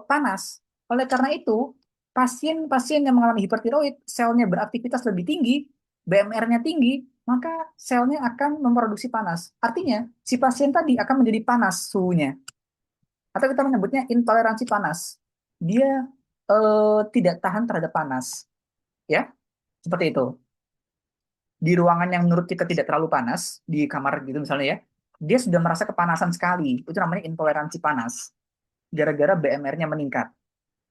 panas. Oleh karena itu, pasien-pasien yang mengalami hipertiroid, selnya beraktivitas lebih tinggi, BMR-nya tinggi, maka selnya akan memproduksi panas. Artinya, si pasien tadi akan menjadi panas suhunya. Atau kita menyebutnya intoleransi panas. Dia tidak tahan terhadap panas. Ya, seperti itu. Di ruangan yang menurut kita tidak terlalu panas, di kamar gitu misalnya ya, dia sudah merasa kepanasan sekali. Itu namanya intoleransi panas. Gara-gara BMR-nya meningkat.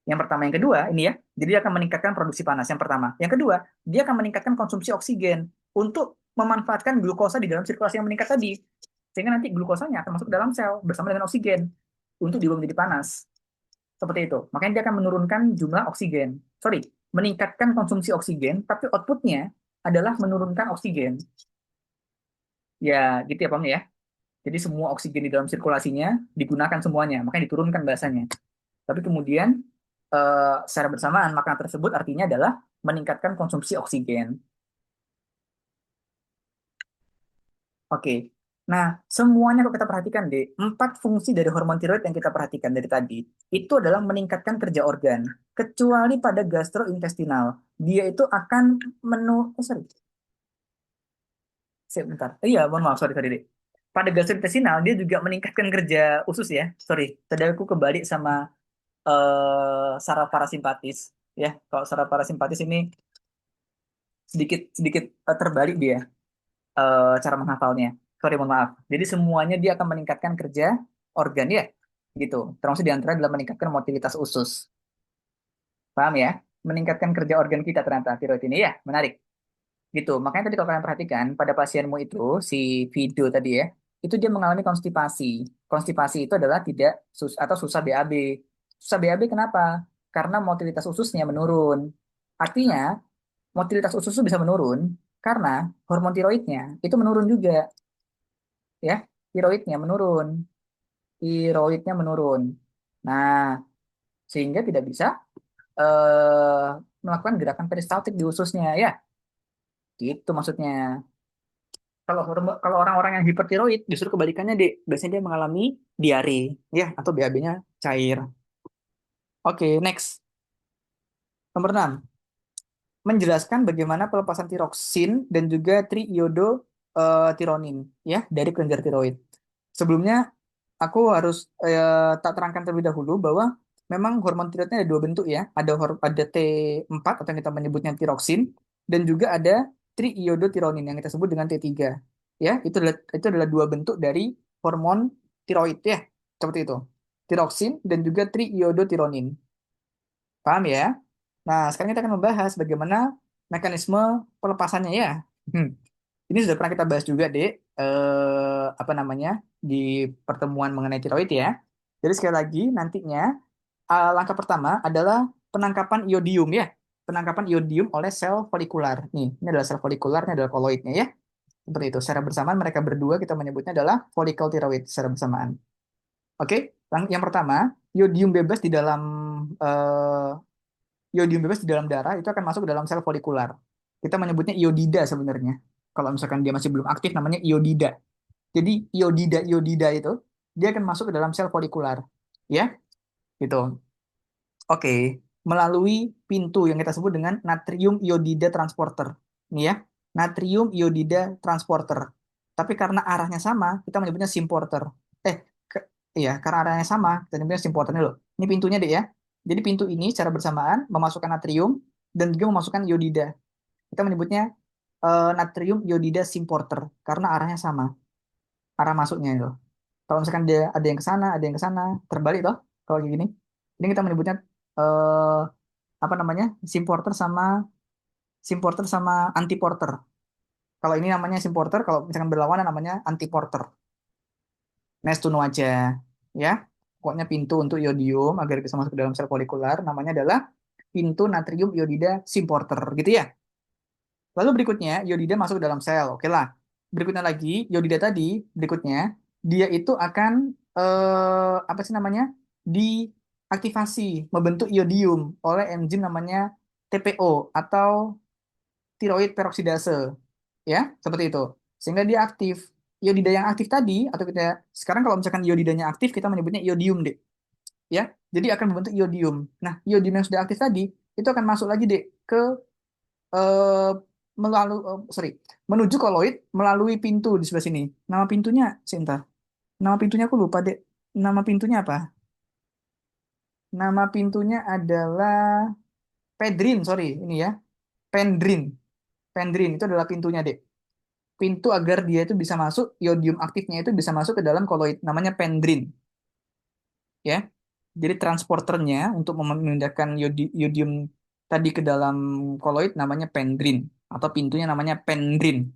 Yang pertama, yang kedua, ini ya, jadi dia akan meningkatkan produksi panas. Yang pertama, yang kedua, dia akan meningkatkan konsumsi oksigen untuk memanfaatkan glukosa di dalam sirkulasi yang meningkat tadi, sehingga nanti glukosanya akan masuk ke dalam sel bersama dengan oksigen untuk diubah menjadi panas. Seperti itu. Makanya dia akan menurunkan jumlah oksigen. Sorry, meningkatkan konsumsi oksigen, tapi outputnya adalah menurunkan oksigen. Ya, gitu ya, Pam ya. Jadi semua oksigen di dalam sirkulasinya digunakan semuanya, makanya diturunkan bahasanya. Tapi kemudian secara bersamaan makna tersebut artinya adalah meningkatkan konsumsi oksigen. Oke. Nah, semuanya kalau kita perhatikan deh, empat fungsi dari hormon tiroid yang kita perhatikan dari tadi, itu adalah meningkatkan kerja organ. Kecuali pada gastrointestinal. Dia itu akan sorry, sebentar. Iya, mohon maaf, sorry, sorry, deh. Pada gastrointestinal, dia juga meningkatkan kerja usus ya. Sorry, tadi aku kebalik sama saraf parasimpatis. Ya, kalau saraf parasimpatis ini sedikit sedikit terbalik dia cara menghafalnya. Sorry, mohon maaf. Jadi semuanya dia akan meningkatkan kerja organ ya, gitu. Termasuk di antara adalah meningkatkan motilitas usus. Paham ya? Meningkatkan kerja organ kita ternyata tiroid ini ya, menarik. Gitu. Makanya tadi kalau kalian perhatikan pada pasienmu itu si video tadi ya, itu dia mengalami konstipasi. Konstipasi itu adalah tidak atau susah BAB. Susah BAB kenapa? Karena motilitas ususnya menurun. Artinya motilitas usus itu bisa menurun karena hormon tiroidnya itu menurun juga ya, tiroidnya menurun, tiroidnya menurun. Nah, sehingga tidak bisa eh, melakukan gerakan peristaltik di ususnya ya, gitu maksudnya. Kalau orang-orang yang hipertiroid justru kebalikannya deh, biasanya dia mengalami diare ya atau BAB-nya cair. Oke, next. Nomor 6, menjelaskan bagaimana pelepasan tiroksin dan juga triiodotironin ya dari kelenjar tiroid. Sebelumnya aku harus tak terangkan terlebih dahulu bahwa memang hormon tiroidnya ada dua bentuk ya. Ada T4 atau yang kita menyebutnya tiroksin dan juga ada triiodotironin yang kita sebut dengan T3. Ya, itu adalah dua bentuk dari hormon tiroid ya. Seperti itu. Tiroksin dan juga triiodotironin. Paham ya? Nah, sekarang kita akan membahas bagaimana mekanisme pelepasannya ya. Hmm. Ini sudah pernah kita bahas juga, Dek, apa namanya, di pertemuan mengenai tiroid ya. Jadi sekali lagi, nantinya langkah pertama adalah penangkapan iodium ya. Penangkapan iodium oleh sel folikular. Nih, ini adalah sel folikular, ini adalah koloidnya ya. Seperti itu. Secara bersamaan mereka berdua kita menyebutnya adalah folikel tiroid secara bersamaan. Oke, yang pertama, iodium bebas di dalam eh, iodium bebas di dalam darah itu akan masuk ke dalam sel folikular. Kita menyebutnya iodida sebenarnya. Kalau misalkan dia masih belum aktif namanya iodida. Jadi iodida itu dia akan masuk ke dalam sel folikular. Ya, gitu. Oke, melalui pintu yang kita sebut dengan natrium iodida transporter. Ini ya, natrium iodida transporter. Tapi karena arahnya sama, kita menyebutnya simporter. Eh, iya, karena arahnya sama, kita menyebutnya simporter ini loh. Ini pintunya deh ya. Jadi pintu ini secara bersamaan memasukkan natrium dan juga memasukkan iodida. Kita menyebutnya natrium iodida simporter karena arahnya sama, arah masuknya itu. Kalau misalkan dia ada yang ke sana, ada yang ke sana, terbalik toh. Kalau kayak gini, ini kita menyebutnya eh, apa namanya? Simporter sama antiporter. Kalau ini namanya simporter, kalau misalkan berlawanan namanya antiporter. Nice to know aja, ya. Pokoknya pintu untuk iodium agar bisa masuk ke dalam sel folikular namanya adalah pintu natrium iodida simporter, gitu ya. Lalu berikutnya iodida masuk ke dalam sel. Oke lah. Berikutnya lagi iodida tadi berikutnya dia itu akan apa sih namanya? Diaktifasi membentuk iodium oleh enzim namanya TPO atau tiroid peroksidase. Ya, seperti itu. Sehingga dia aktif. Iodida yang aktif tadi atau kita sekarang kalau misalkan iodidanya aktif kita menyebutnya iodium deh. Ya. Jadi akan membentuk iodium. Nah, iodium yang sudah aktif tadi itu akan masuk lagi dek ke eh melalui sorry, menuju koloid melalui pintu di sebelah sini. Nama pintunya Sinta. Nama pintunya aku lupa dek. Nama pintunya apa? Nama pintunya adalah Pedrin, sorry ini ya. Pendrin. Pendrin itu adalah pintunya dek. Pintu agar dia itu bisa masuk, iodium aktifnya itu bisa masuk ke dalam koloid. Namanya pendrin, ya. Jadi transporternya untuk memindahkan iodium tadi ke dalam koloid namanya pendrin atau pintunya namanya pendrin.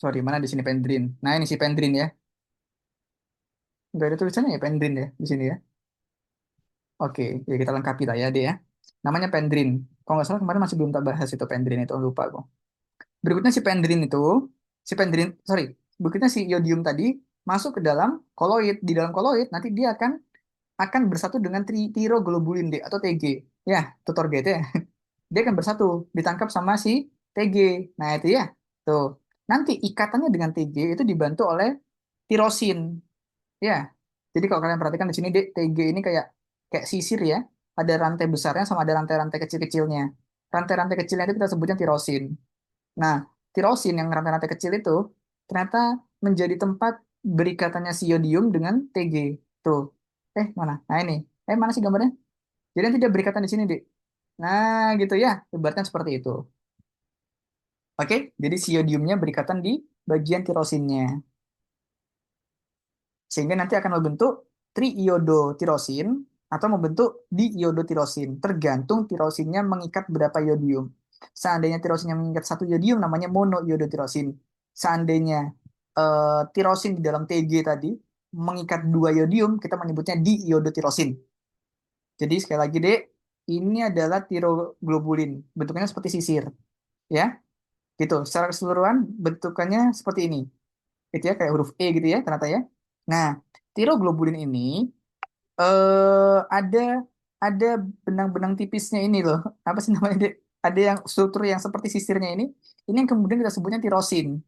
Sorry, mana di sini pendrin? Nah, ini si pendrin ya. Nggak ada tulisannya ya pendrin ya di sini ya. Oke, ya kita lengkapi lah ya dia ya. Namanya pendrin. Kalau nggak salah kemarin masih belum tak bahas itu pendrin itu, lupa aku. Berikutnya si pendrin itu, si pendrin, sorry, berikutnya si iodium tadi masuk ke dalam koloid. Di dalam koloid nanti dia akan bersatu dengan tiroglobulin D atau TG. Ya, tutor GT ya. Dia akan bersatu, ditangkap sama si TG. Nah, itu ya. Tuh. Nanti ikatannya dengan TG itu dibantu oleh tirosin. Ya. Jadi kalau kalian perhatikan di sini TG ini kayak kayak sisir ya. Ada rantai besarnya sama ada rantai-rantai kecil-kecilnya. Rantai-rantai kecilnya itu kita sebutnya tirosin. Nah, tirosin yang rantai-rantai kecil itu ternyata menjadi tempat berikatannya si iodium dengan TG. Tuh. Mana? Nah, ini. Mana sih gambarnya? Jadi nanti dia berikatan di sini, Dik. Nah, gitu ya. Ibaratnya seperti itu. Oke, jadi si iodiumnya berikatan di bagian tirosinnya. Sehingga nanti akan membentuk triiodotirosin atau membentuk diiodotirosin. Tergantung tirosinnya mengikat berapa iodium. Seandainya tirosinnya mengikat satu iodium, namanya monoiodotirosin. Seandainya tirosin di dalam TG tadi mengikat dua iodium, kita menyebutnya diiodotirosin. Jadi sekali lagi, Dek, ini adalah tiroglobulin. Bentuknya seperti sisir, ya. Gitu. Secara keseluruhan bentukannya seperti ini. Gitu ya, kayak huruf E gitu ya, ternyata ya. Nah, tiroglobulin ini ada benang-benang tipisnya ini loh. Apa sih namanya, Dek? Ada yang struktur yang seperti sisirnya ini. Ini yang kemudian kita sebutnya tirosin.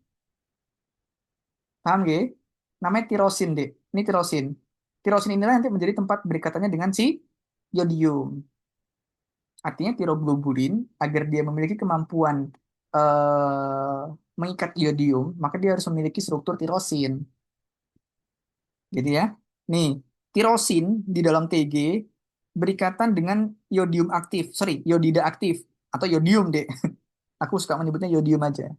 Paham gak? Namanya tirosin, Dek. Ini tirosin. Tirosin inilah nanti menjadi tempat berikatannya dengan si yodium. Artinya tiroglobulin agar dia memiliki kemampuan mengikat iodium, maka dia harus memiliki struktur tirosin. Gitu ya. Nih, tirosin di dalam TG berikatan dengan iodium aktif, sorry, iodida aktif atau iodium deh. Aku suka menyebutnya iodium aja.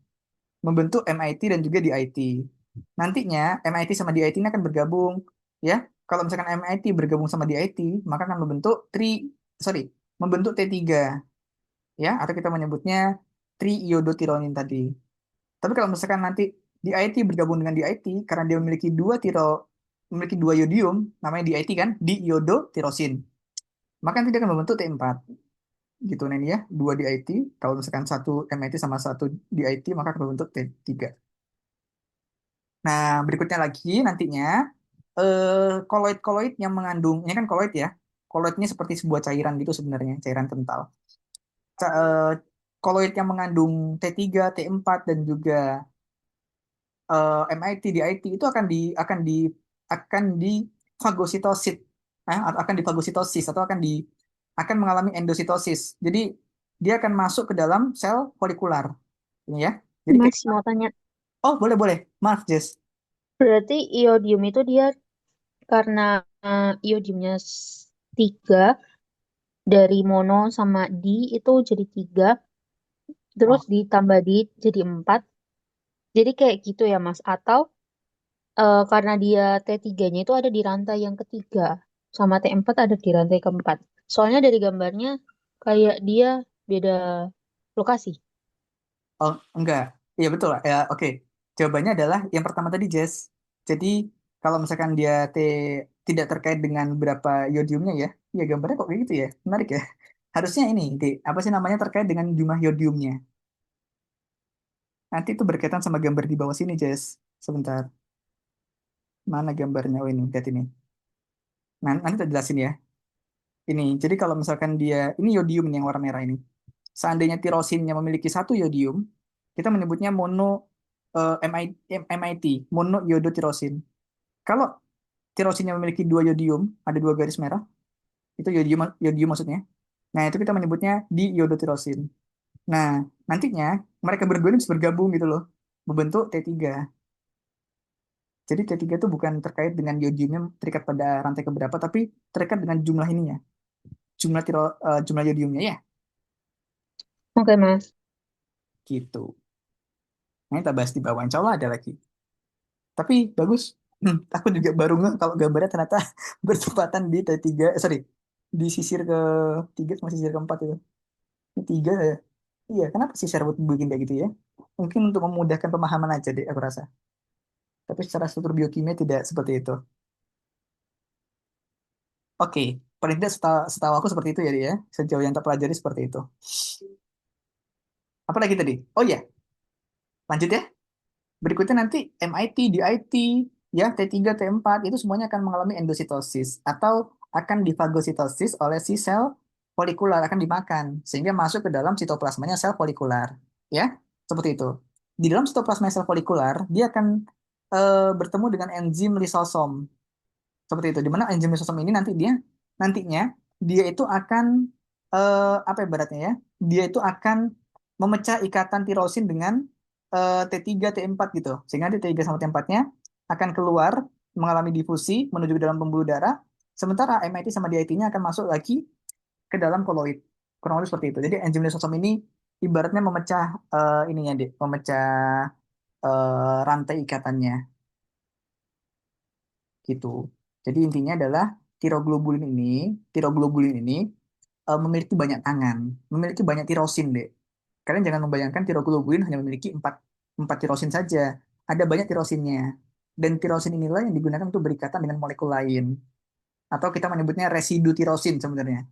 Membentuk MIT dan juga DIT. Nantinya MIT sama DIT ini akan bergabung, ya. Kalau misalkan MIT bergabung sama DIT, maka akan sorry, membentuk T3, ya, atau kita menyebutnya triiodotironin tadi. Tapi kalau misalkan nanti DIT bergabung dengan DIT karena dia memiliki dua iodium, namanya DIT kan, diiodotirosin. Maka nanti dia akan membentuk T4. Gitu nih ya, dua DIT. Kalau misalkan satu MIT sama satu DIT, maka akan membentuk T3. Nah, berikutnya lagi nantinya koloid-koloid yang mengandung, ini kan koloid ya. Koloid ini seperti sebuah cairan gitu sebenarnya, cairan kental. Ca- eh, Koloid yang mengandung T3, T4 dan juga MIT di IT itu akan di fagositosis, atau akan difagositosis atau akan mengalami endositosis. Jadi dia akan masuk ke dalam sel folikular, ini ya. Jadi Mas mau tanya, oh, boleh boleh, maaf Jess. berarti iodium itu dia karena iodiumnya tiga dari mono sama di itu jadi tiga, terus Oh, ditambah di jadi empat. Jadi kayak gitu ya Mas? Atau karena dia T3-nya itu ada di rantai yang ketiga, sama T4 ada di rantai keempat. Soalnya dari gambarnya kayak dia beda lokasi. oh enggak, iya betul ya. Oke, jawabannya adalah yang pertama tadi Jess. Jadi kalau misalkan dia tidak terkait dengan berapa iodiumnya ya, ya gambarnya kok kayak gitu ya, menarik ya. Harusnya ini, apa sih namanya terkait dengan jumlah yodiumnya. Nanti itu berkaitan sama gambar di bawah sini, Jess. Sebentar. Mana gambarnya? Oh ini, lihat ini. Nah, nanti kita jelasin ya. Ini, jadi kalau misalkan ini yodium nih yang warna merah ini. Seandainya tirosinnya memiliki satu yodium, kita menyebutnya MIT, mono iodotirosin. Kalau tirosinnya memiliki dua yodium, ada dua garis merah. Itu yodium, yodium maksudnya. Nah, itu kita menyebutnya diiodotirosin. Nah, nantinya mereka berdua ini bisa bergabung gitu loh, membentuk T3. Jadi T3 itu bukan terkait dengan yodiumnya terikat pada rantai keberapa, tapi terikat dengan jumlah ininya, jumlah yodiumnya ya, Oke, Mas. gitu. Nah, kita bahas di bawah, insya Allah ada lagi. Tapi bagus. Aku juga baru ngeh kalau gambarnya ternyata bertepatan di T3, sorry, di sisir ke-3 sama sisir ke-4 itu. Ini tiga ya. Iya, kenapa sih Sherwood bikin kayak gitu ya? Mungkin untuk memudahkan pemahaman aja deh, aku rasa. Tapi secara struktur biokimia tidak seperti itu. Oke, paling tidak setahu aku seperti itu ya dia. Sejauh yang tak pelajari seperti itu. Apa lagi tadi? Oh iya, lanjut ya. Berikutnya nanti MIT, DIT, ya T3, T4 itu semuanya akan mengalami endositosis atau akan difagositosis oleh si sel folikular, akan dimakan sehingga masuk ke dalam sitoplasmanya sel folikular. Ya, seperti itu. Di dalam sitoplasma sel folikular, dia akan bertemu dengan enzim lisosom. Seperti itu. Di mana enzim lisosom ini nantinya dia itu akan apa ibaratnya ya? Dia itu akan memecah ikatan tirosin dengan T3, T4 gitu. Sehingga di T3 sama T4-nya akan keluar mengalami difusi menuju ke dalam pembuluh darah. Sementara MIT sama DIT-nya akan masuk lagi ke dalam koloid. Kurang lebih seperti itu. Jadi enzim lisosom ini ibaratnya memecah ininya deh, memecah rantai ikatannya gitu. Jadi intinya adalah tiroglobulin ini, tiroglobulin ini memiliki banyak tangan, memiliki banyak tirosin deh. Kalian jangan membayangkan tiroglobulin hanya memiliki empat tirosin saja. Ada banyak tirosinnya. Dan tirosin inilah yang digunakan untuk berikatan dengan molekul lain. Atau kita menyebutnya residu tirosin sebenarnya,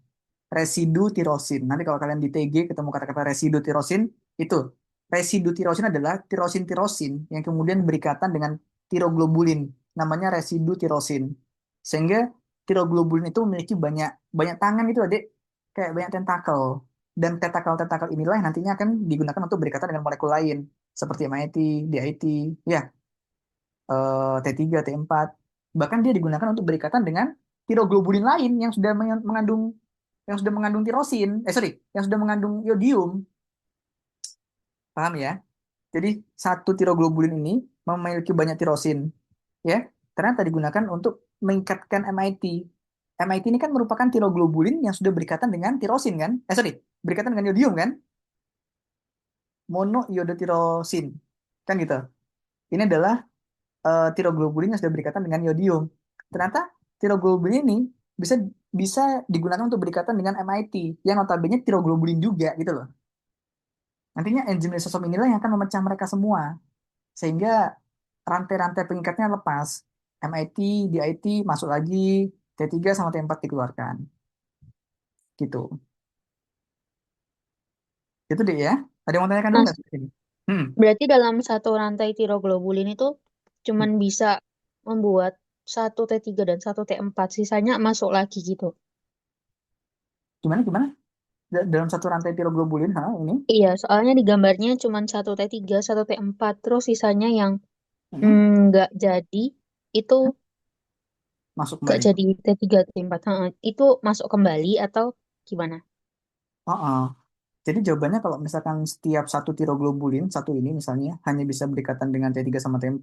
residu tirosin. Nanti kalau kalian di TG ketemu kata-kata residu tirosin, itu residu tirosin adalah tirosin-tirosin yang kemudian berikatan dengan tiroglobulin. Namanya residu tirosin. Sehingga tiroglobulin itu memiliki banyak banyak tangan itu adik, kayak banyak tentakel. Dan tentakel-tentakel inilah yang nantinya akan digunakan untuk berikatan dengan molekul lain seperti MIT, DIT, ya, T3, T4. Bahkan dia digunakan untuk berikatan dengan tiroglobulin lain yang sudah mengandung tirosin, sorry, yang sudah mengandung iodium, paham ya? Jadi satu tiroglobulin ini memiliki banyak tirosin, ya, ternyata digunakan untuk mengikatkan MIT. MIT ini kan merupakan tiroglobulin yang sudah berikatan dengan tirosin kan? Sorry, berikatan dengan iodium kan? Monoiodotirosin, kan gitu. Ini adalah tiroglobulin yang sudah berikatan dengan iodium. Ternyata tiroglobulin ini bisa bisa digunakan untuk berikatan dengan MIT yang notabene tiroglobulin juga gitu loh. Nantinya enzim lisosom inilah yang akan memecah mereka semua sehingga rantai-rantai pengikatnya lepas. MIT, DIT masuk lagi, T3 sama T4 dikeluarkan. Gitu. Itu deh ya. Ada yang mau tanyakan dulu Mas, nggak? Ini? Hmm. berarti dalam satu rantai tiroglobulin itu cuman bisa membuat satu T3 dan satu T4, sisanya masuk lagi gitu. Gimana gimana? Dalam satu rantai tiroglobulin, ha, ini Iya, soalnya di gambarnya cuman satu T3, satu T4, terus sisanya yang hmm, nggak jadi, itu masuk nggak kembali. jadi T3, T4. Heeh. Itu masuk kembali atau gimana? Oh, jadi jawabannya kalau misalkan setiap satu tiroglobulin, satu ini misalnya, hanya bisa berikatan dengan T3 sama T4,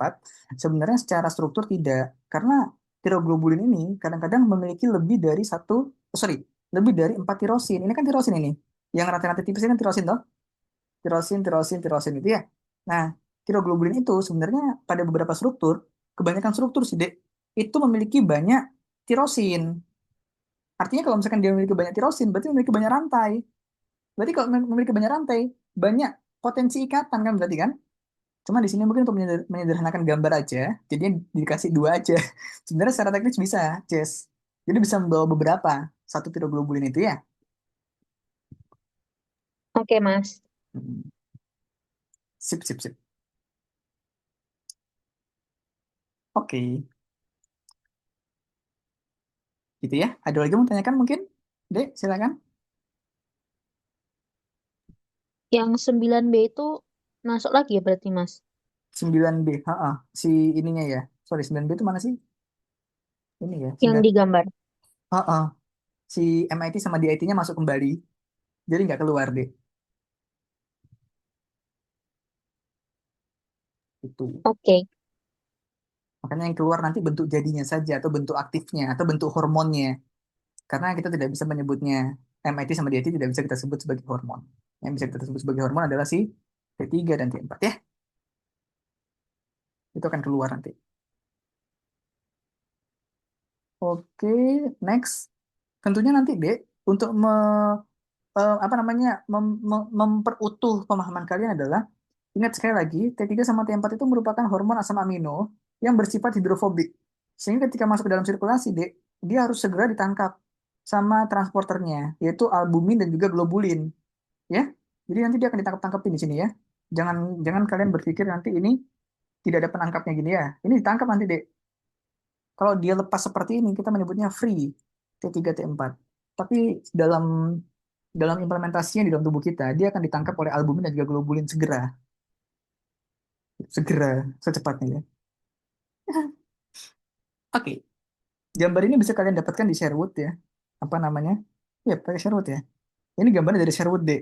sebenarnya secara struktur tidak. Karena tiroglobulin ini kadang-kadang memiliki lebih dari satu, sorry, lebih dari 4 tirosin. Ini kan tirosin ini. Yang rantai-rantai tipis ini kan tirosin toh? Tirosin, tirosin, tirosin itu ya. Nah, tiroglobulin itu sebenarnya pada beberapa struktur, kebanyakan struktur sih, Dek, itu memiliki banyak tirosin. Artinya kalau misalkan dia memiliki banyak tirosin, berarti memiliki banyak rantai. Berarti kalau memiliki banyak rantai, banyak potensi ikatan kan berarti kan? Cuma di sini mungkin untuk menyederhanakan gambar aja, jadinya dikasih dua aja. Sebenarnya secara teknis bisa, Jess. Jadi bisa membawa beberapa satu tiroglobulin itu ya. Oke, Mas. Hmm. Sip, sip, sip. Oke, gitu ya. Ada lagi yang mau tanyakan mungkin? Dek, silakan. Yang 9B itu masuk lagi ya berarti, Mas? 9B, ha, si ininya ya. Sorry, 9B itu mana sih? Ini ya, Yang 9. digambar. Ha, si MIT sama DIT-nya masuk kembali. Jadi nggak keluar deh. Itu. Oke. Makanya yang keluar nanti bentuk jadinya saja, atau bentuk aktifnya, atau bentuk hormonnya. Karena kita tidak bisa menyebutnya MIT sama DIT tidak bisa kita sebut sebagai hormon. Yang bisa kita sebut sebagai hormon adalah si T3 dan T4 ya. Itu akan keluar nanti. Oke, next. Tentunya nanti Dek, untuk apa namanya memperutuh pemahaman kalian adalah ingat sekali lagi T3 sama T4 itu merupakan hormon asam amino yang bersifat hidrofobik. Sehingga ketika masuk ke dalam sirkulasi, Dek, dia harus segera ditangkap sama transporternya, yaitu albumin dan juga globulin, ya. Jadi nanti dia akan ditangkap-tangkapin di sini ya. Jangan jangan kalian berpikir nanti ini tidak ada penangkapnya gini ya. Ini ditangkap nanti, Dek. Kalau dia lepas seperti ini, kita menyebutnya free T3 T4. Tapi dalam dalam implementasinya di dalam tubuh kita, dia akan ditangkap oleh albumin dan juga globulin segera, segera, secepatnya ya. Oke, gambar ini bisa kalian dapatkan di Sherwood ya. Apa namanya? Ya, pakai Sherwood ya. Ini gambarnya dari Sherwood deh.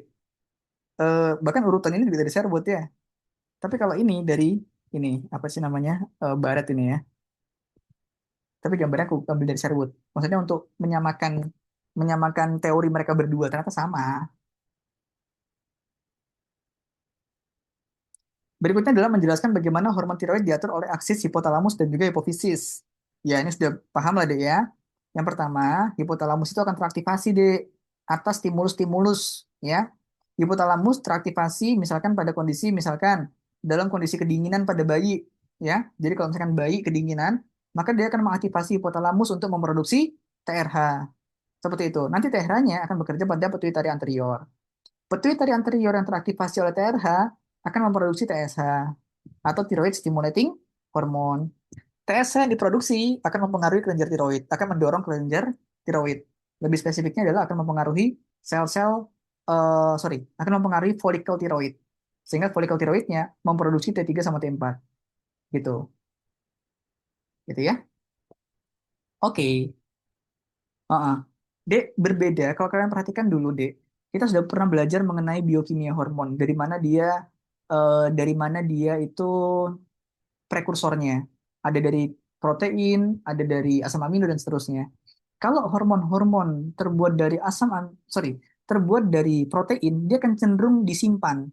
Bahkan urutan ini juga dari Sherwood ya. Tapi kalau ini dari ini apa sih namanya? Barat ini ya. Tapi gambarnya aku ambil dari Sherwood. Maksudnya untuk menyamakan menyamakan teori mereka berdua ternyata sama. Berikutnya adalah menjelaskan bagaimana hormon tiroid diatur oleh aksis hipotalamus dan juga hipofisis. Ya, ini sudah paham lah deh ya. Yang pertama, hipotalamus itu akan teraktivasi deh atas stimulus-stimulus ya. Hipotalamus teraktivasi misalkan pada kondisi misalkan dalam kondisi kedinginan pada bayi ya. Jadi kalau misalkan bayi kedinginan, maka dia akan mengaktifasi hipotalamus untuk memproduksi TRH. Seperti itu. Nanti TRH-nya akan bekerja pada pituitari anterior. Pituitari anterior yang teraktivasi oleh TRH akan memproduksi TSH atau thyroid stimulating hormone. TSH yang diproduksi akan mempengaruhi kelenjar tiroid, akan mendorong kelenjar tiroid. Lebih spesifiknya adalah akan mempengaruhi sel-sel, akan mempengaruhi folikel tiroid. Sehingga folikel tiroidnya memproduksi T3 sama T4. Gitu. Gitu ya. Oke. Heeh. Dek, berbeda. Kalau kalian perhatikan dulu, Dek, kita sudah pernah belajar mengenai biokimia hormon. Dari mana dia itu prekursornya. Ada dari protein, ada dari asam amino dan seterusnya. Kalau hormon-hormon terbuat dari terbuat dari protein, dia akan cenderung disimpan.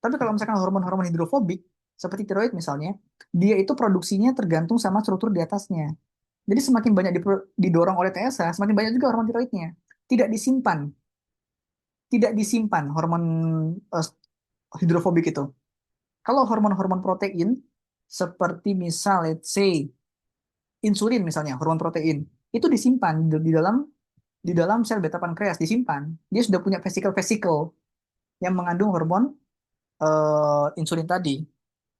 Tapi kalau misalkan hormon-hormon hidrofobik, seperti tiroid misalnya, dia itu produksinya tergantung sama struktur di atasnya. Jadi semakin banyak didorong oleh TSH, semakin banyak juga hormon tiroidnya. Tidak disimpan, tidak disimpan hormon eh, hidrofobik itu. Kalau hormon-hormon protein, seperti misal, let's say, insulin misalnya, hormon protein, itu disimpan di dalam sel beta pankreas, disimpan. Dia sudah punya vesikel-vesikel yang mengandung hormon insulin tadi.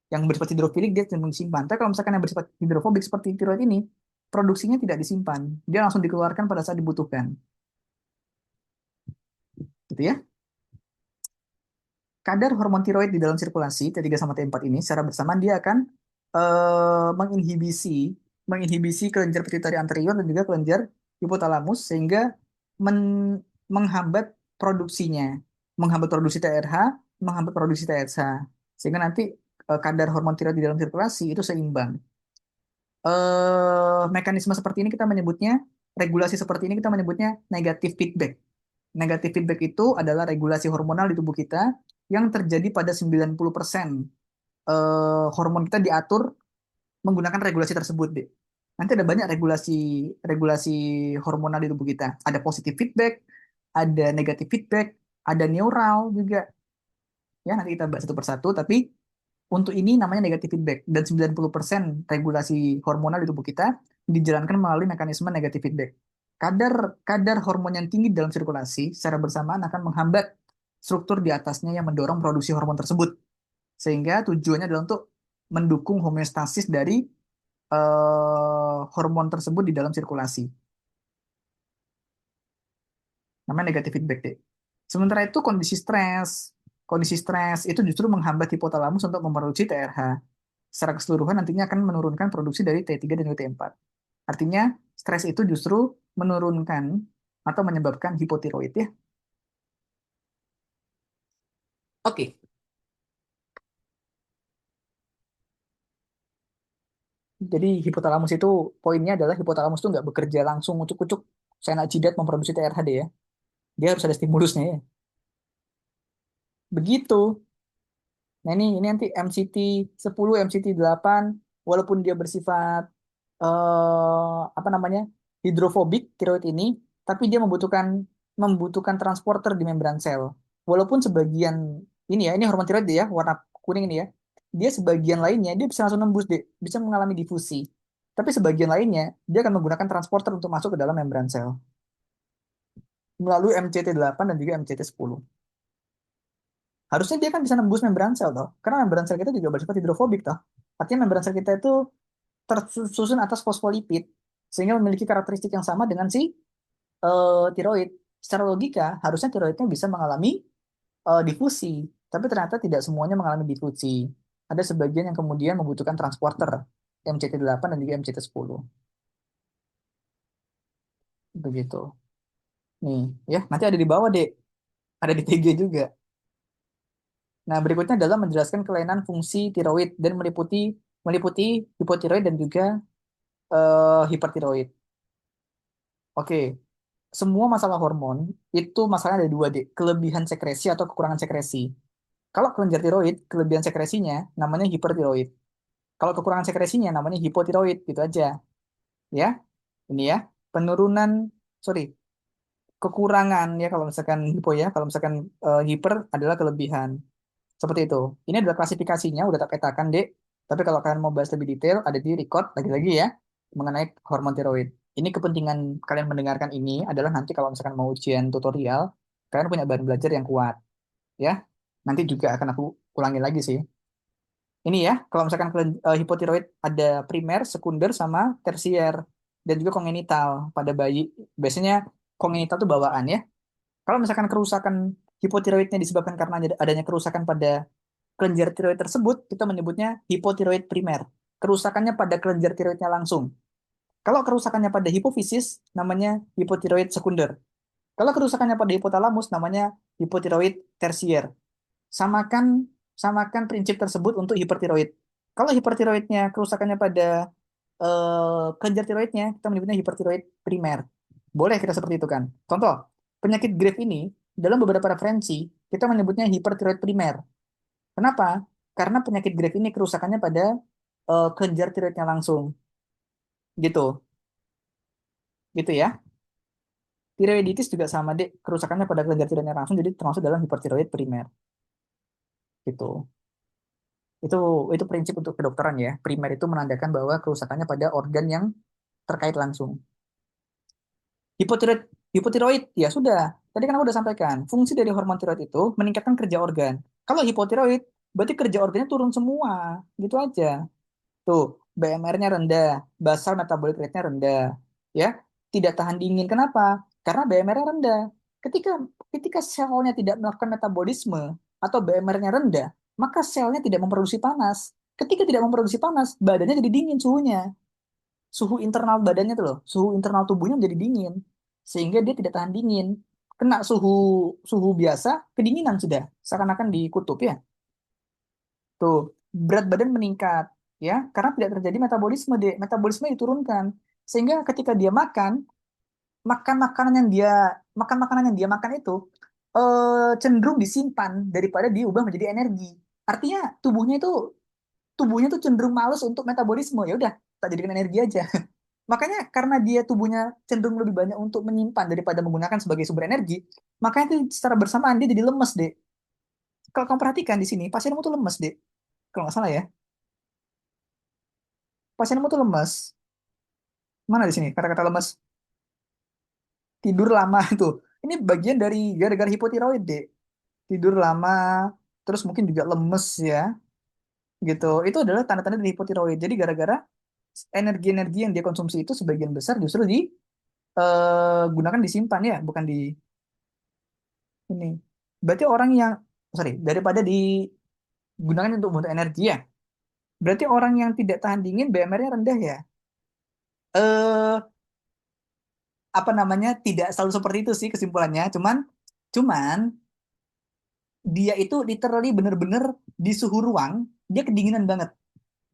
Yang bersifat hidrofilik dia cenderung disimpan. Tapi kalau misalkan yang bersifat hidrofobik seperti tiroid ini, produksinya tidak disimpan. Dia langsung dikeluarkan pada saat dibutuhkan. Gitu ya. Kadar hormon tiroid di dalam sirkulasi T3 sama T4 ini secara bersamaan dia akan menginhibisi kelenjar pituitari anterior dan juga kelenjar hipotalamus sehingga menghambat produksinya, menghambat produksi TRH, menghambat produksi TSH. Sehingga nanti kadar hormon tiroid di dalam sirkulasi itu seimbang. Mekanisme seperti ini kita menyebutnya regulasi seperti ini kita menyebutnya negatif feedback. Negatif feedback itu adalah regulasi hormonal di tubuh kita yang terjadi pada 90% hormon kita diatur menggunakan regulasi tersebut, deh. Nanti ada banyak regulasi regulasi hormonal di tubuh kita. Ada positif feedback, ada negatif feedback, ada neural juga. Ya, nanti kita bahas satu persatu, tapi untuk ini namanya negatif feedback dan 90% regulasi hormonal di tubuh kita dijalankan melalui mekanisme negatif feedback. Kadar kadar hormon yang tinggi dalam sirkulasi secara bersamaan akan menghambat struktur di atasnya yang mendorong produksi hormon tersebut. Sehingga tujuannya adalah untuk mendukung homeostasis dari hormon tersebut di dalam sirkulasi. Namanya negatif feedback, deh. Sementara itu kondisi stres itu justru menghambat hipotalamus untuk memproduksi TRH. Secara keseluruhan nantinya akan menurunkan produksi dari T3 dan T4. Artinya, stres itu justru menurunkan atau menyebabkan hipotiroid ya. Oke, jadi hipotalamus itu poinnya adalah hipotalamus itu nggak bekerja langsung ucuk-ucuk sena jidat memproduksi TRHD ya. Dia harus ada stimulusnya ya. Begitu. Nah ini nanti MCT 10, MCT 8, walaupun dia bersifat apa namanya hidrofobik tiroid ini, tapi dia membutuhkan membutuhkan transporter di membran sel. Walaupun sebagian ini ya, ini hormon tiroid ya, warna kuning ini ya, dia sebagian lainnya dia bisa langsung nembus deh, bisa mengalami difusi. Tapi sebagian lainnya dia akan menggunakan transporter untuk masuk ke dalam membran sel melalui MCT 8 dan juga MCT 10. Harusnya dia kan bisa nembus membran sel toh, karena membran sel kita juga bersifat hidrofobik toh. Artinya membran sel kita itu tersusun atas fosfolipid sehingga memiliki karakteristik yang sama dengan si tiroid. Secara logika harusnya tiroidnya bisa mengalami difusi, tapi ternyata tidak semuanya mengalami difusi. Ada sebagian yang kemudian membutuhkan transporter MCT 8 dan juga MCT 10. Begitu. Nih, ya, nanti ada di bawah, Dek. Ada di TG juga. Nah, berikutnya adalah menjelaskan kelainan fungsi tiroid dan meliputi meliputi hipotiroid dan juga hipertiroid. Oke, semua masalah hormon itu masalahnya ada dua, Dek. Kelebihan sekresi atau kekurangan sekresi. Kalau kelenjar tiroid, kelebihan sekresinya namanya hipertiroid. Kalau kekurangan sekresinya namanya hipotiroid, gitu aja. Ya, ini ya. Penurunan, sorry, kekurangan ya kalau misalkan hipo ya. Kalau misalkan hiper adalah kelebihan. Seperti itu. Ini adalah klasifikasinya, udah tak petakan, Dek. Tapi kalau kalian mau bahas lebih detail, ada di record lagi-lagi ya, mengenai hormon tiroid. Ini kepentingan kalian mendengarkan ini adalah nanti kalau misalkan mau ujian tutorial, kalian punya bahan belajar yang kuat, ya. Nanti juga akan aku ulangi lagi sih. Ini ya, kalau misalkan hipotiroid ada primer, sekunder, sama tersier, dan juga kongenital pada bayi. Biasanya kongenital itu bawaan ya. Kalau misalkan kerusakan hipotiroidnya disebabkan karena adanya kerusakan pada kelenjar tiroid tersebut, kita menyebutnya hipotiroid primer. Kerusakannya pada kelenjar tiroidnya langsung. Kalau kerusakannya pada hipofisis, namanya hipotiroid sekunder. Kalau kerusakannya pada hipotalamus, namanya hipotiroid tersier. Samakan samakan prinsip tersebut untuk hipertiroid. Kalau hipertiroidnya kerusakannya pada kelenjar tiroidnya, kita menyebutnya hipertiroid primer. Boleh kita seperti itu kan? Contoh, penyakit Graves ini dalam beberapa referensi kita menyebutnya hipertiroid primer. Kenapa? Karena penyakit Graves ini kerusakannya pada kelenjar tiroidnya langsung. Gitu. Gitu ya. Tiroiditis juga sama deh, kerusakannya pada kelenjar tiroidnya langsung jadi termasuk dalam hipertiroid primer. Gitu. Itu itu prinsip untuk kedokteran ya. Primer itu menandakan bahwa kerusakannya pada organ yang terkait langsung. Hipotiroid, hipotiroid ya sudah. Tadi kan aku udah sampaikan, fungsi dari hormon tiroid itu meningkatkan kerja organ. Kalau hipotiroid, berarti kerja organnya turun semua. Gitu aja. Tuh, BMR-nya rendah, basal metabolic rate-nya rendah. Ya, tidak tahan dingin. Kenapa? Karena BMR-nya rendah. Ketika ketika selnya tidak melakukan metabolisme atau BMR-nya rendah, maka selnya tidak memproduksi panas. Ketika tidak memproduksi panas, badannya jadi dingin suhunya. Suhu internal badannya tuh loh, suhu internal tubuhnya menjadi dingin. Sehingga dia tidak tahan dingin. Kena suhu suhu biasa, kedinginan sudah. Seakan-akan di kutub ya. Tuh, berat badan meningkat ya karena tidak terjadi metabolisme deh. Metabolisme diturunkan. Sehingga ketika dia makan, makan makanan yang dia makan makanan yang dia makan itu cenderung disimpan daripada diubah menjadi energi. Artinya tubuhnya tuh cenderung males untuk metabolisme. Ya udah, tak jadikan energi aja. Makanya karena dia tubuhnya cenderung lebih banyak untuk menyimpan daripada menggunakan sebagai sumber energi, makanya itu secara bersamaan dia jadi lemes deh. Kalau kamu perhatikan di sini, pasienmu tuh lemes deh. Kalau nggak salah ya, pasienmu tuh lemes. Mana di sini kata-kata lemes? Tidur lama itu. Ini bagian dari gara-gara hipotiroid deh. Tidur lama, terus mungkin juga lemes ya, gitu. Itu adalah tanda-tanda dari hipotiroid. Jadi gara-gara energi-energi yang dia konsumsi itu sebagian besar justru digunakan disimpan ya, bukan di ini. Berarti orang yang, sorry, daripada digunakan untuk energi ya. Berarti orang yang tidak tahan dingin BMR-nya rendah ya. Eh apa namanya tidak selalu seperti itu sih kesimpulannya. Cuman dia itu literally bener-bener di suhu ruang dia kedinginan banget.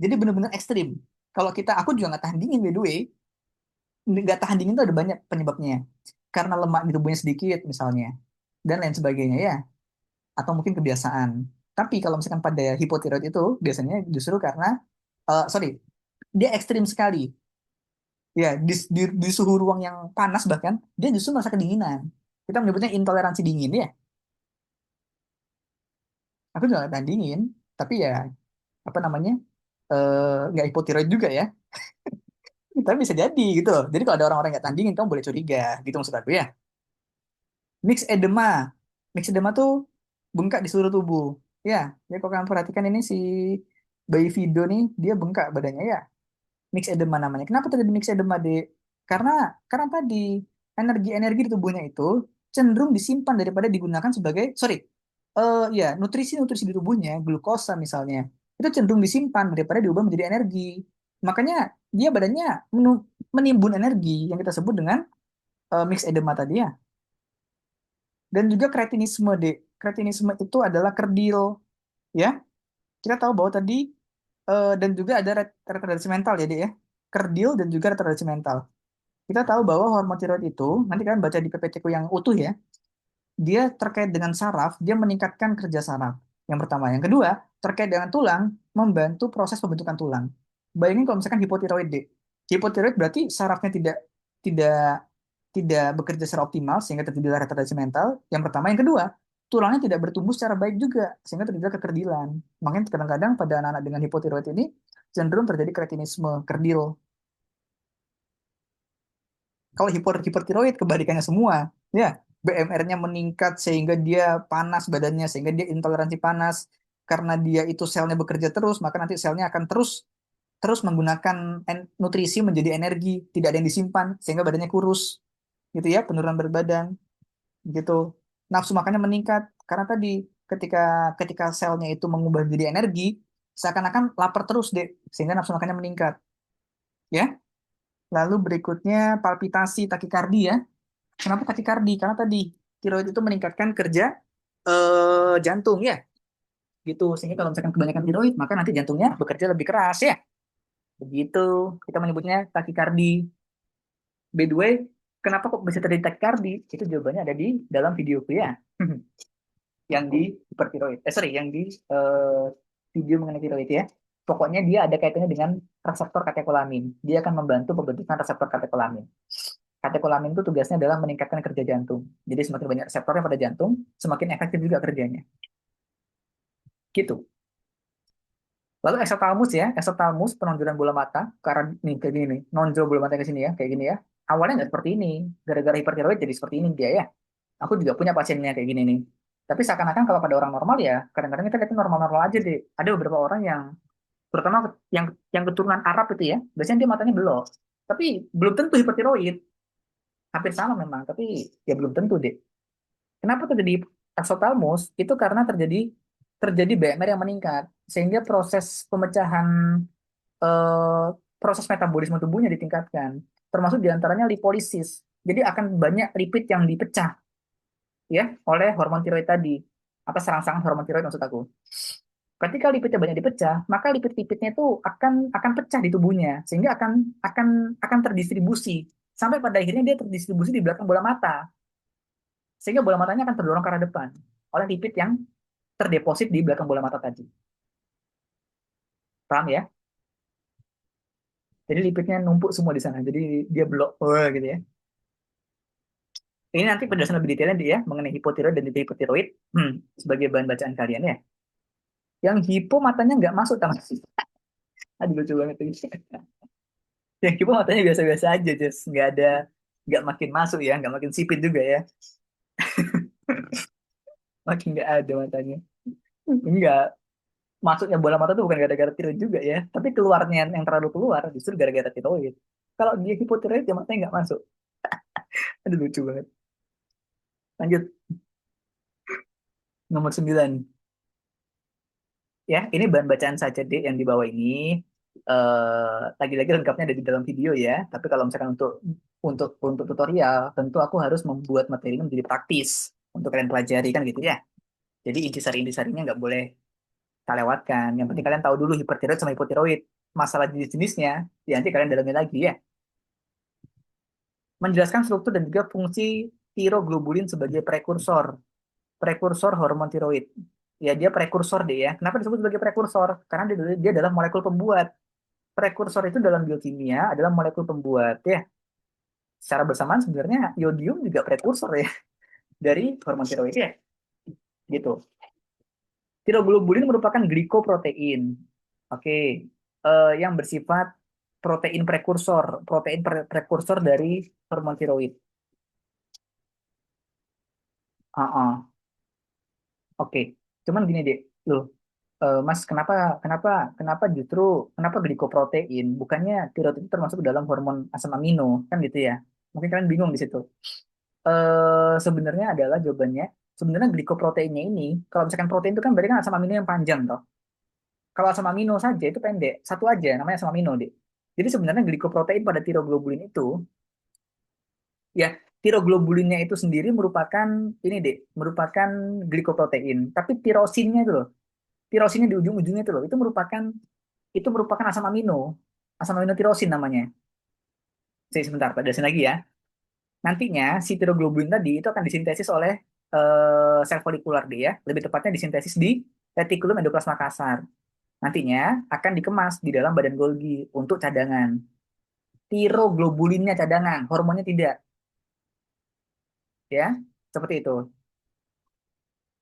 Jadi bener-bener ekstrim. Kalau aku juga nggak tahan dingin by the way. Nggak tahan dingin itu ada banyak penyebabnya. Karena lemak di tubuhnya sedikit misalnya dan lain sebagainya ya. Atau mungkin kebiasaan. Tapi kalau misalkan pada hipotiroid itu biasanya justru karena sorry dia ekstrim sekali. Ya, di suhu ruang yang panas bahkan dia justru merasa kedinginan. Kita menyebutnya intoleransi dingin ya. Aku juga nggak tahan dingin, tapi ya apa namanya nggak hipotiroid juga ya. Tapi bisa jadi gitu loh. Jadi kalau ada orang-orang yang nggak tahan dingin, kamu boleh curiga gitu maksud aku ya. Mix edema, mix edema tuh bengkak di seluruh tubuh. Ya, ya kalau kamu perhatikan ini si bayi Vido nih, dia bengkak badannya ya. Mix edema namanya. Kenapa terjadi mix edema, Dek? Karena karena tadi energi-energi di tubuhnya itu cenderung disimpan daripada digunakan sebagai ya nutrisi-nutrisi di tubuhnya, glukosa misalnya, itu cenderung disimpan daripada diubah menjadi energi. Makanya dia badannya menimbun energi yang kita sebut dengan mix edema tadi ya. Dan juga kretinisme, Dek. Kretinisme itu adalah kerdil, ya. Kita tahu bahwa tadi dan juga ada retardasi mental ya, Dek ya. Kerdil dan juga retardasi mental. Kita tahu bahwa hormon tiroid itu, nanti kalian baca di PPT-ku yang utuh ya, dia terkait dengan saraf, dia meningkatkan kerja saraf. Yang pertama. Yang kedua, terkait dengan tulang, membantu proses pembentukan tulang. Bayangin kalau misalkan hipotiroid, Dek. Hipotiroid berarti sarafnya tidak tidak bekerja secara optimal sehingga terjadi retardasi mental. Yang pertama, yang kedua, tulangnya tidak bertumbuh secara baik juga sehingga terjadi kekerdilan. Makanya kadang-kadang pada anak-anak dengan hipotiroid ini cenderung terjadi kretinisme, kerdil. Kalau hipertiroid kebalikannya semua, ya BMR-nya meningkat sehingga dia panas badannya, sehingga dia intoleransi panas. Karena dia itu selnya bekerja terus, maka nanti selnya akan terus terus menggunakan nutrisi menjadi energi, tidak ada yang disimpan sehingga badannya kurus, gitu ya, penurunan berat badan, gitu. Nafsu makannya meningkat karena tadi ketika ketika selnya itu mengubah menjadi energi, seakan-akan lapar terus deh, sehingga nafsu makannya meningkat, ya. Lalu berikutnya palpitasi, takikardi ya. Kenapa takikardi? Karena tadi tiroid itu meningkatkan kerja jantung ya, gitu. Sehingga kalau misalkan kebanyakan tiroid, maka nanti jantungnya bekerja lebih keras ya. Begitu. Kita menyebutnya takikardi. By the way, kenapa kok bisa terjadi takikardi? Itu jawabannya ada di dalam videoku ya. Yang di hipertiroid. Yang di eh, video mengenai tiroid ya. Pokoknya dia ada kaitannya dengan reseptor katekolamin. Dia akan membantu pembentukan reseptor katekolamin. Katekolamin itu tugasnya adalah meningkatkan kerja jantung. Jadi semakin banyak reseptornya pada jantung, semakin efektif juga kerjanya. Gitu. Lalu eksotalamus ya, eksotalamus penonjolan bola mata ke arah nih kayak gini nih, nonjol bola mata ke sini ya, kayak gini ya. Awalnya nggak seperti ini, gara-gara hipertiroid jadi seperti ini dia ya. Aku juga punya pasiennya kayak gini nih. Tapi seakan-akan kalau pada orang normal ya, kadang-kadang kita lihat normal-normal aja deh. Ada beberapa orang yang, terutama yang keturunan Arab itu ya, biasanya dia matanya belok. Tapi belum tentu hipertiroid, hampir sama memang, tapi ya belum tentu deh. Kenapa terjadi eksotalamus? Itu karena terjadi BMR yang meningkat, sehingga pemecahan eh, proses metabolisme tubuhnya ditingkatkan, termasuk diantaranya lipolisis. Jadi akan banyak lipid yang dipecah ya oleh hormon tiroid tadi, apa serang-serangan hormon tiroid maksud aku. Ketika lipidnya banyak dipecah, maka lipid-lipidnya itu akan pecah di tubuhnya, sehingga akan terdistribusi sampai pada akhirnya dia terdistribusi di belakang bola mata, sehingga bola matanya akan terdorong ke arah depan oleh lipid yang terdeposit di belakang bola mata tadi. Paham ya? Jadi lipidnya numpuk semua di sana. Jadi dia blok, gitu ya. Ini nanti penjelasan lebih detailnya dia mengenai hipotiroid dan hipotiroid sebagai bahan bacaan kalian ya. Yang hipo matanya nggak masuk sama sih. Aduh lucu banget ini. Yang hipo matanya biasa-biasa aja, just nggak makin masuk ya, nggak makin sipit juga ya, makin nggak ada matanya. Enggak, masuknya bola mata tuh bukan gara-gara tiroid juga ya, tapi keluarnya yang terlalu keluar justru gara-gara tiroid. Kalau dia hipotiroid ya matanya nggak masuk. Aduh lucu banget. Lanjut nomor 9. Ya, ini bahan bacaan saja deh yang di bawah ini. Lagi-lagi lengkapnya ada di dalam video ya. Tapi kalau misalkan untuk untuk tutorial tentu aku harus membuat materinya menjadi praktis untuk kalian pelajari kan gitu ya. Jadi intisari-intisarinya nggak boleh kita lewatkan. Yang penting kalian tahu dulu hipertiroid sama hipotiroid. Masalah jenis-jenisnya, ya nanti kalian dalami lagi ya. Menjelaskan struktur dan juga fungsi tiroglobulin sebagai prekursor. Prekursor hormon tiroid. Ya, dia prekursor deh ya. Kenapa disebut sebagai prekursor? Karena dia adalah molekul pembuat. Prekursor itu dalam biokimia adalah molekul pembuat ya. Secara bersamaan sebenarnya iodium juga prekursor ya dari hormon tiroid ya. Gitu. Tiroglobulin merupakan glikoprotein. Oke. Yang bersifat protein prekursor, prekursor dari hormon tiroid. Ah, ah. Oke. Cuman gini deh, loh, Mas, kenapa kenapa kenapa justru kenapa glikoprotein? Bukannya tiroid itu termasuk dalam hormon asam amino, kan gitu ya? Mungkin kalian bingung di situ. Sebenarnya adalah jawabannya, sebenarnya glikoproteinnya ini, kalau misalkan protein itu kan berarti kan asam amino yang panjang toh. Kalau asam amino saja itu pendek, satu aja namanya asam amino deh. Jadi sebenarnya glikoprotein pada tiroglobulin itu, ya tiroglobulinnya itu sendiri merupakan ini deh, merupakan glikoprotein. Tapi tirosinnya itu loh, tirosinnya di ujung-ujungnya itu merupakan asam amino tirosin namanya. Saya sebentar, Pak, jelasin lagi ya. Nantinya si tiroglobulin tadi itu akan disintesis oleh sel folikular dia, lebih tepatnya disintesis di retikulum endoplasma kasar. Nantinya akan dikemas di dalam badan Golgi untuk cadangan. Tiroglobulinnya cadangan, hormonnya tidak, ya. Seperti itu.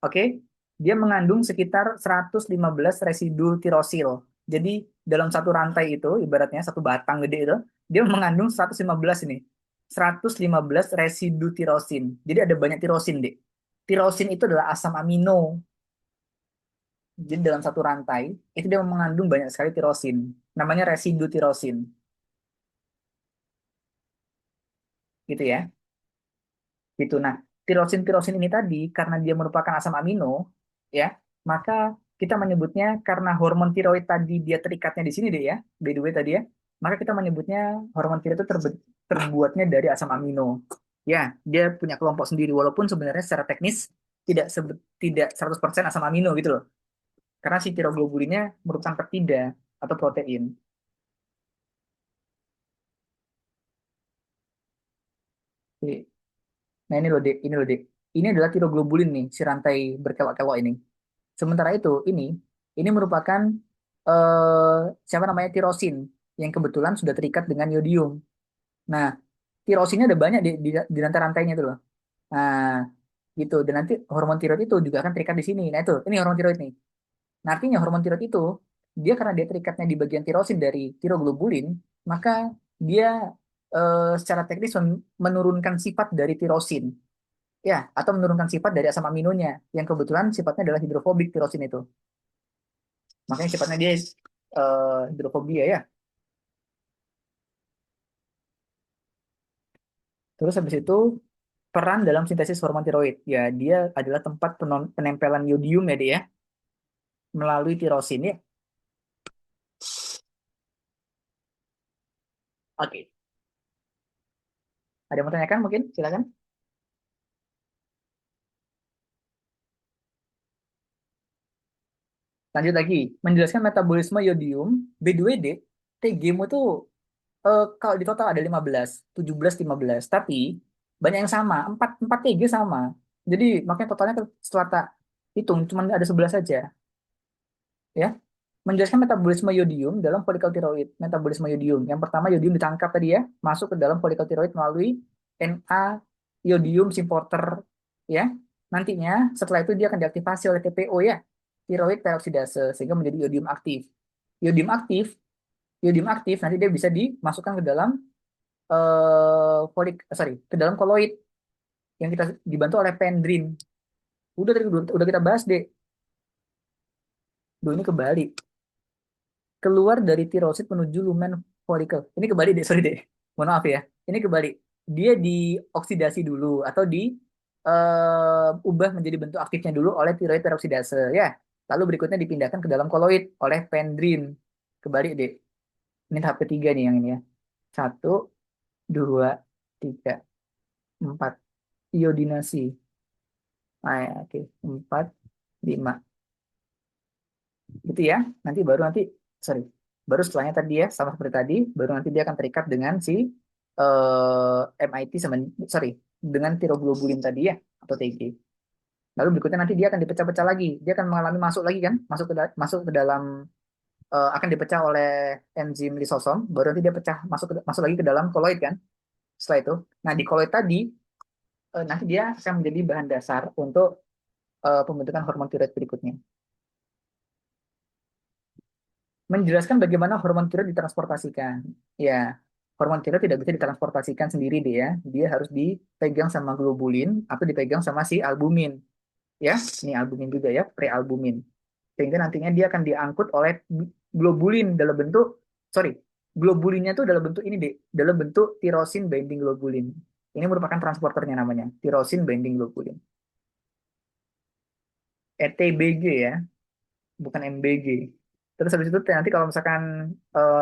Oke. Dia mengandung sekitar 115 residu tirosil. Jadi dalam satu rantai itu, ibaratnya satu batang gede itu, dia mengandung 115 ini. 115 residu tirosin. Jadi ada banyak tirosin, Dek. Tirosin itu adalah asam amino. Jadi dalam satu rantai, itu dia mengandung banyak sekali tirosin. Namanya residu tirosin. Gitu ya. Gitu. Nah, tirosin-tirosin ini tadi karena dia merupakan asam amino, ya, maka kita menyebutnya karena hormon tiroid tadi dia terikatnya di sini deh ya, by the way tadi ya, maka kita menyebutnya hormon tiroid itu terbuatnya dari asam amino. Ya, dia punya kelompok sendiri walaupun sebenarnya secara teknis tidak 100% asam amino gitu loh. Karena si tiroglobulinnya merupakan peptida atau protein. Oke. Nah, ini loh, Dek. Ini loh, Dek. Ini adalah tiroglobulin nih, si rantai berkelok-kelok ini. Sementara itu, ini merupakan eh, siapa namanya tirosin yang kebetulan sudah terikat dengan yodium. Nah, tirosinnya ada banyak di rantai-rantainya itu loh. Nah, gitu. Dan nanti hormon tiroid itu juga akan terikat di sini. Nah, itu, ini hormon tiroid nih. Nah, artinya hormon tiroid itu dia karena dia terikatnya di bagian tirosin dari tiroglobulin, maka dia secara teknis menurunkan sifat dari tirosin. Ya, atau menurunkan sifat dari asam aminonya yang kebetulan sifatnya adalah hidrofobik tirosin itu. Makanya sifatnya dia hidrofobia ya. Terus habis itu peran dalam sintesis hormon tiroid. Ya, dia adalah tempat penempelan yodium ya dia ya, melalui tirosin ya. Oke. Ada yang mau tanyakan mungkin? Silakan. Lanjut lagi. Menjelaskan metabolisme yodium. By the way, Dek, TG-mu tuh kalau di total ada 15, 17, 15. Tapi banyak yang sama. 4 TG sama. Jadi makanya totalnya setelah tak hitung cuma ada 11 saja. Ya. Menjelaskan metabolisme yodium dalam folikel tiroid. Metabolisme yodium. Yang pertama yodium ditangkap tadi ya, masuk ke dalam folikel tiroid melalui Na yodium importer ya. Nantinya setelah itu dia akan diaktifasi oleh TPO ya, tiroid peroksidase sehingga menjadi yodium aktif. Yodium aktif, yodium aktif nanti dia bisa dimasukkan ke dalam ke dalam koloid yang kita dibantu oleh pendrin. Udah kita bahas deh. Duh, ini kebalik. Keluar dari tirosit menuju lumen folikel. Ini kebalik deh, sorry deh. Mohon maaf ya. Ini kebalik. Dia dioksidasi dulu atau ubah menjadi bentuk aktifnya dulu oleh tiroid peroksidase ya. Lalu berikutnya dipindahkan ke dalam koloid oleh pendrin. Kebalik deh. Ini tahap ketiga nih yang ini ya. Satu, dua. tiga, empat. Iodinasi. Ah, ya, oke. Empat, lima. Gitu ya. Nanti, sorry. Baru setelahnya tadi ya, sama seperti tadi, baru nanti dia akan terikat dengan si MIT sama, sorry, dengan tiroglobulin tadi ya, atau TG. Lalu berikutnya nanti dia akan dipecah-pecah lagi. Dia akan mengalami masuk lagi kan, masuk ke dalam, akan dipecah oleh enzim lisosom, baru nanti dia pecah masuk lagi ke dalam koloid kan. Setelah itu, nah di koloid tadi nanti dia akan menjadi bahan dasar untuk pembentukan hormon tiroid berikutnya. Menjelaskan bagaimana hormon tiroid ditransportasikan. Ya, hormon tiroid tidak bisa ditransportasikan sendiri deh ya. Dia harus dipegang sama globulin atau dipegang sama si albumin. Ya, ini albumin juga ya, prealbumin. Sehingga nantinya dia akan diangkut oleh globulin dalam bentuk, sorry, globulinnya itu dalam bentuk ini deh, dalam bentuk tirosin binding globulin. Ini merupakan transporternya namanya, tirosin binding globulin. ETBG ya, bukan MBG. Terus habis itu nanti kalau misalkan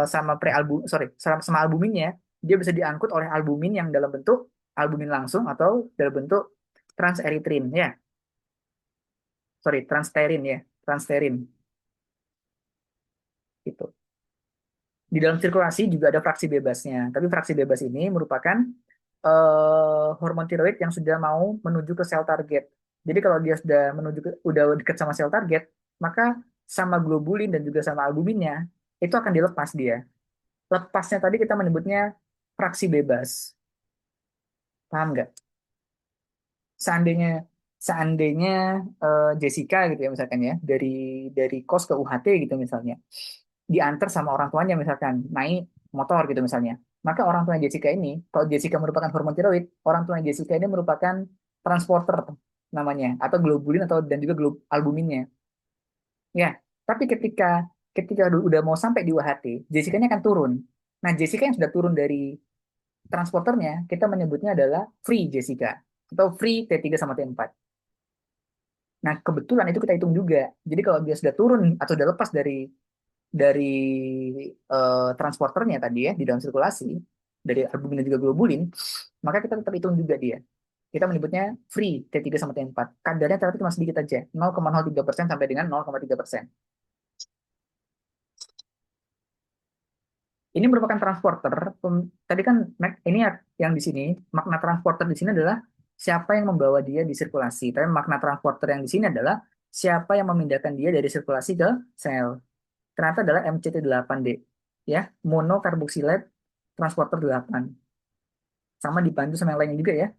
sama prealbum, sorry, sama albuminnya, dia bisa diangkut oleh albumin yang dalam bentuk albumin langsung atau dalam bentuk transeritrin ya, sorry, transterin ya, transterin gitu. Di dalam sirkulasi juga ada fraksi bebasnya, tapi fraksi bebas ini merupakan hormon tiroid yang sudah mau menuju ke sel target. Jadi kalau dia sudah udah dekat sama sel target, maka sama globulin dan juga sama albuminnya itu akan dilepas dia. Lepasnya tadi kita menyebutnya fraksi bebas. Paham nggak? Seandainya seandainya Jessica gitu ya misalkan ya, dari kos ke UHT gitu misalnya, diantar sama orang tuanya misalkan naik motor gitu misalnya. Maka orang tua Jessica ini, kalau Jessica merupakan hormon tiroid, orang tua Jessica ini merupakan transporter namanya, atau globulin atau dan juga albuminnya. Ya, tapi ketika ketika udah mau sampai di UHT, Jessica-nya akan turun. Nah, Jessica yang sudah turun dari transporternya, kita menyebutnya adalah free Jessica atau free T3 sama T4. Nah, kebetulan itu kita hitung juga. Jadi kalau dia sudah turun atau sudah lepas dari transporternya tadi ya di dalam sirkulasi dari albumin dan juga globulin, maka kita tetap hitung juga dia. Kita menyebutnya free T3 sama T4. Kadarnya ternyata cuma sedikit aja, 0,03% sampai dengan 0,3%. Ini merupakan transporter. Tadi kan ini yang di sini, makna transporter di sini adalah siapa yang membawa dia di sirkulasi. Tapi makna transporter yang di sini adalah siapa yang memindahkan dia dari sirkulasi ke sel. Ternyata adalah MCT8D. Ya, monokarboksilate transporter 8. Sama dibantu sama yang lainnya juga ya.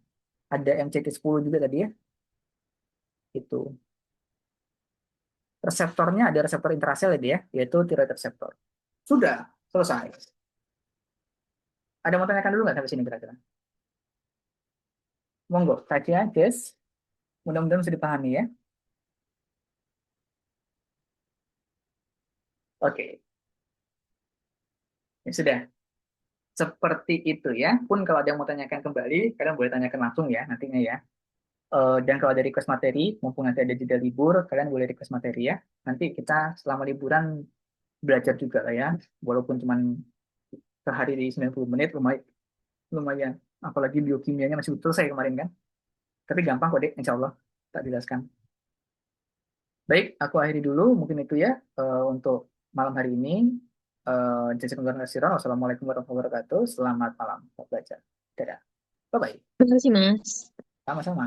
Ada MCT10 juga tadi ya. Itu. Reseptornya ada reseptor intrasel ya, yaitu thyroid receptor. Sudah, selesai. Ada mau tanyakan dulu nggak sampai sini kira-kira? Monggo, saja, Jess. Mudah-mudahan bisa dipahami ya. Oke, ya sudah. Seperti itu ya. Pun kalau ada yang mau tanyakan kembali, kalian boleh tanyakan langsung ya nantinya ya. Dan kalau ada request materi, mumpung nanti ada jeda libur, kalian boleh request materi ya. Nanti kita selama liburan belajar juga lah ya. Walaupun cuma sehari di 90 menit, lumayan. Lumayan. Apalagi biokimianya masih betul saya kemarin kan. Tapi gampang kok deh, insya Allah. Tak jelaskan. Baik, aku akhiri dulu. Mungkin itu ya untuk malam hari ini. Jasa kembali Wassalamualaikum warahmatullahi wabarakatuh. Selamat malam. Selamat belajar. Dadah. Bye-bye. Terima kasih, Mas. Sama-sama.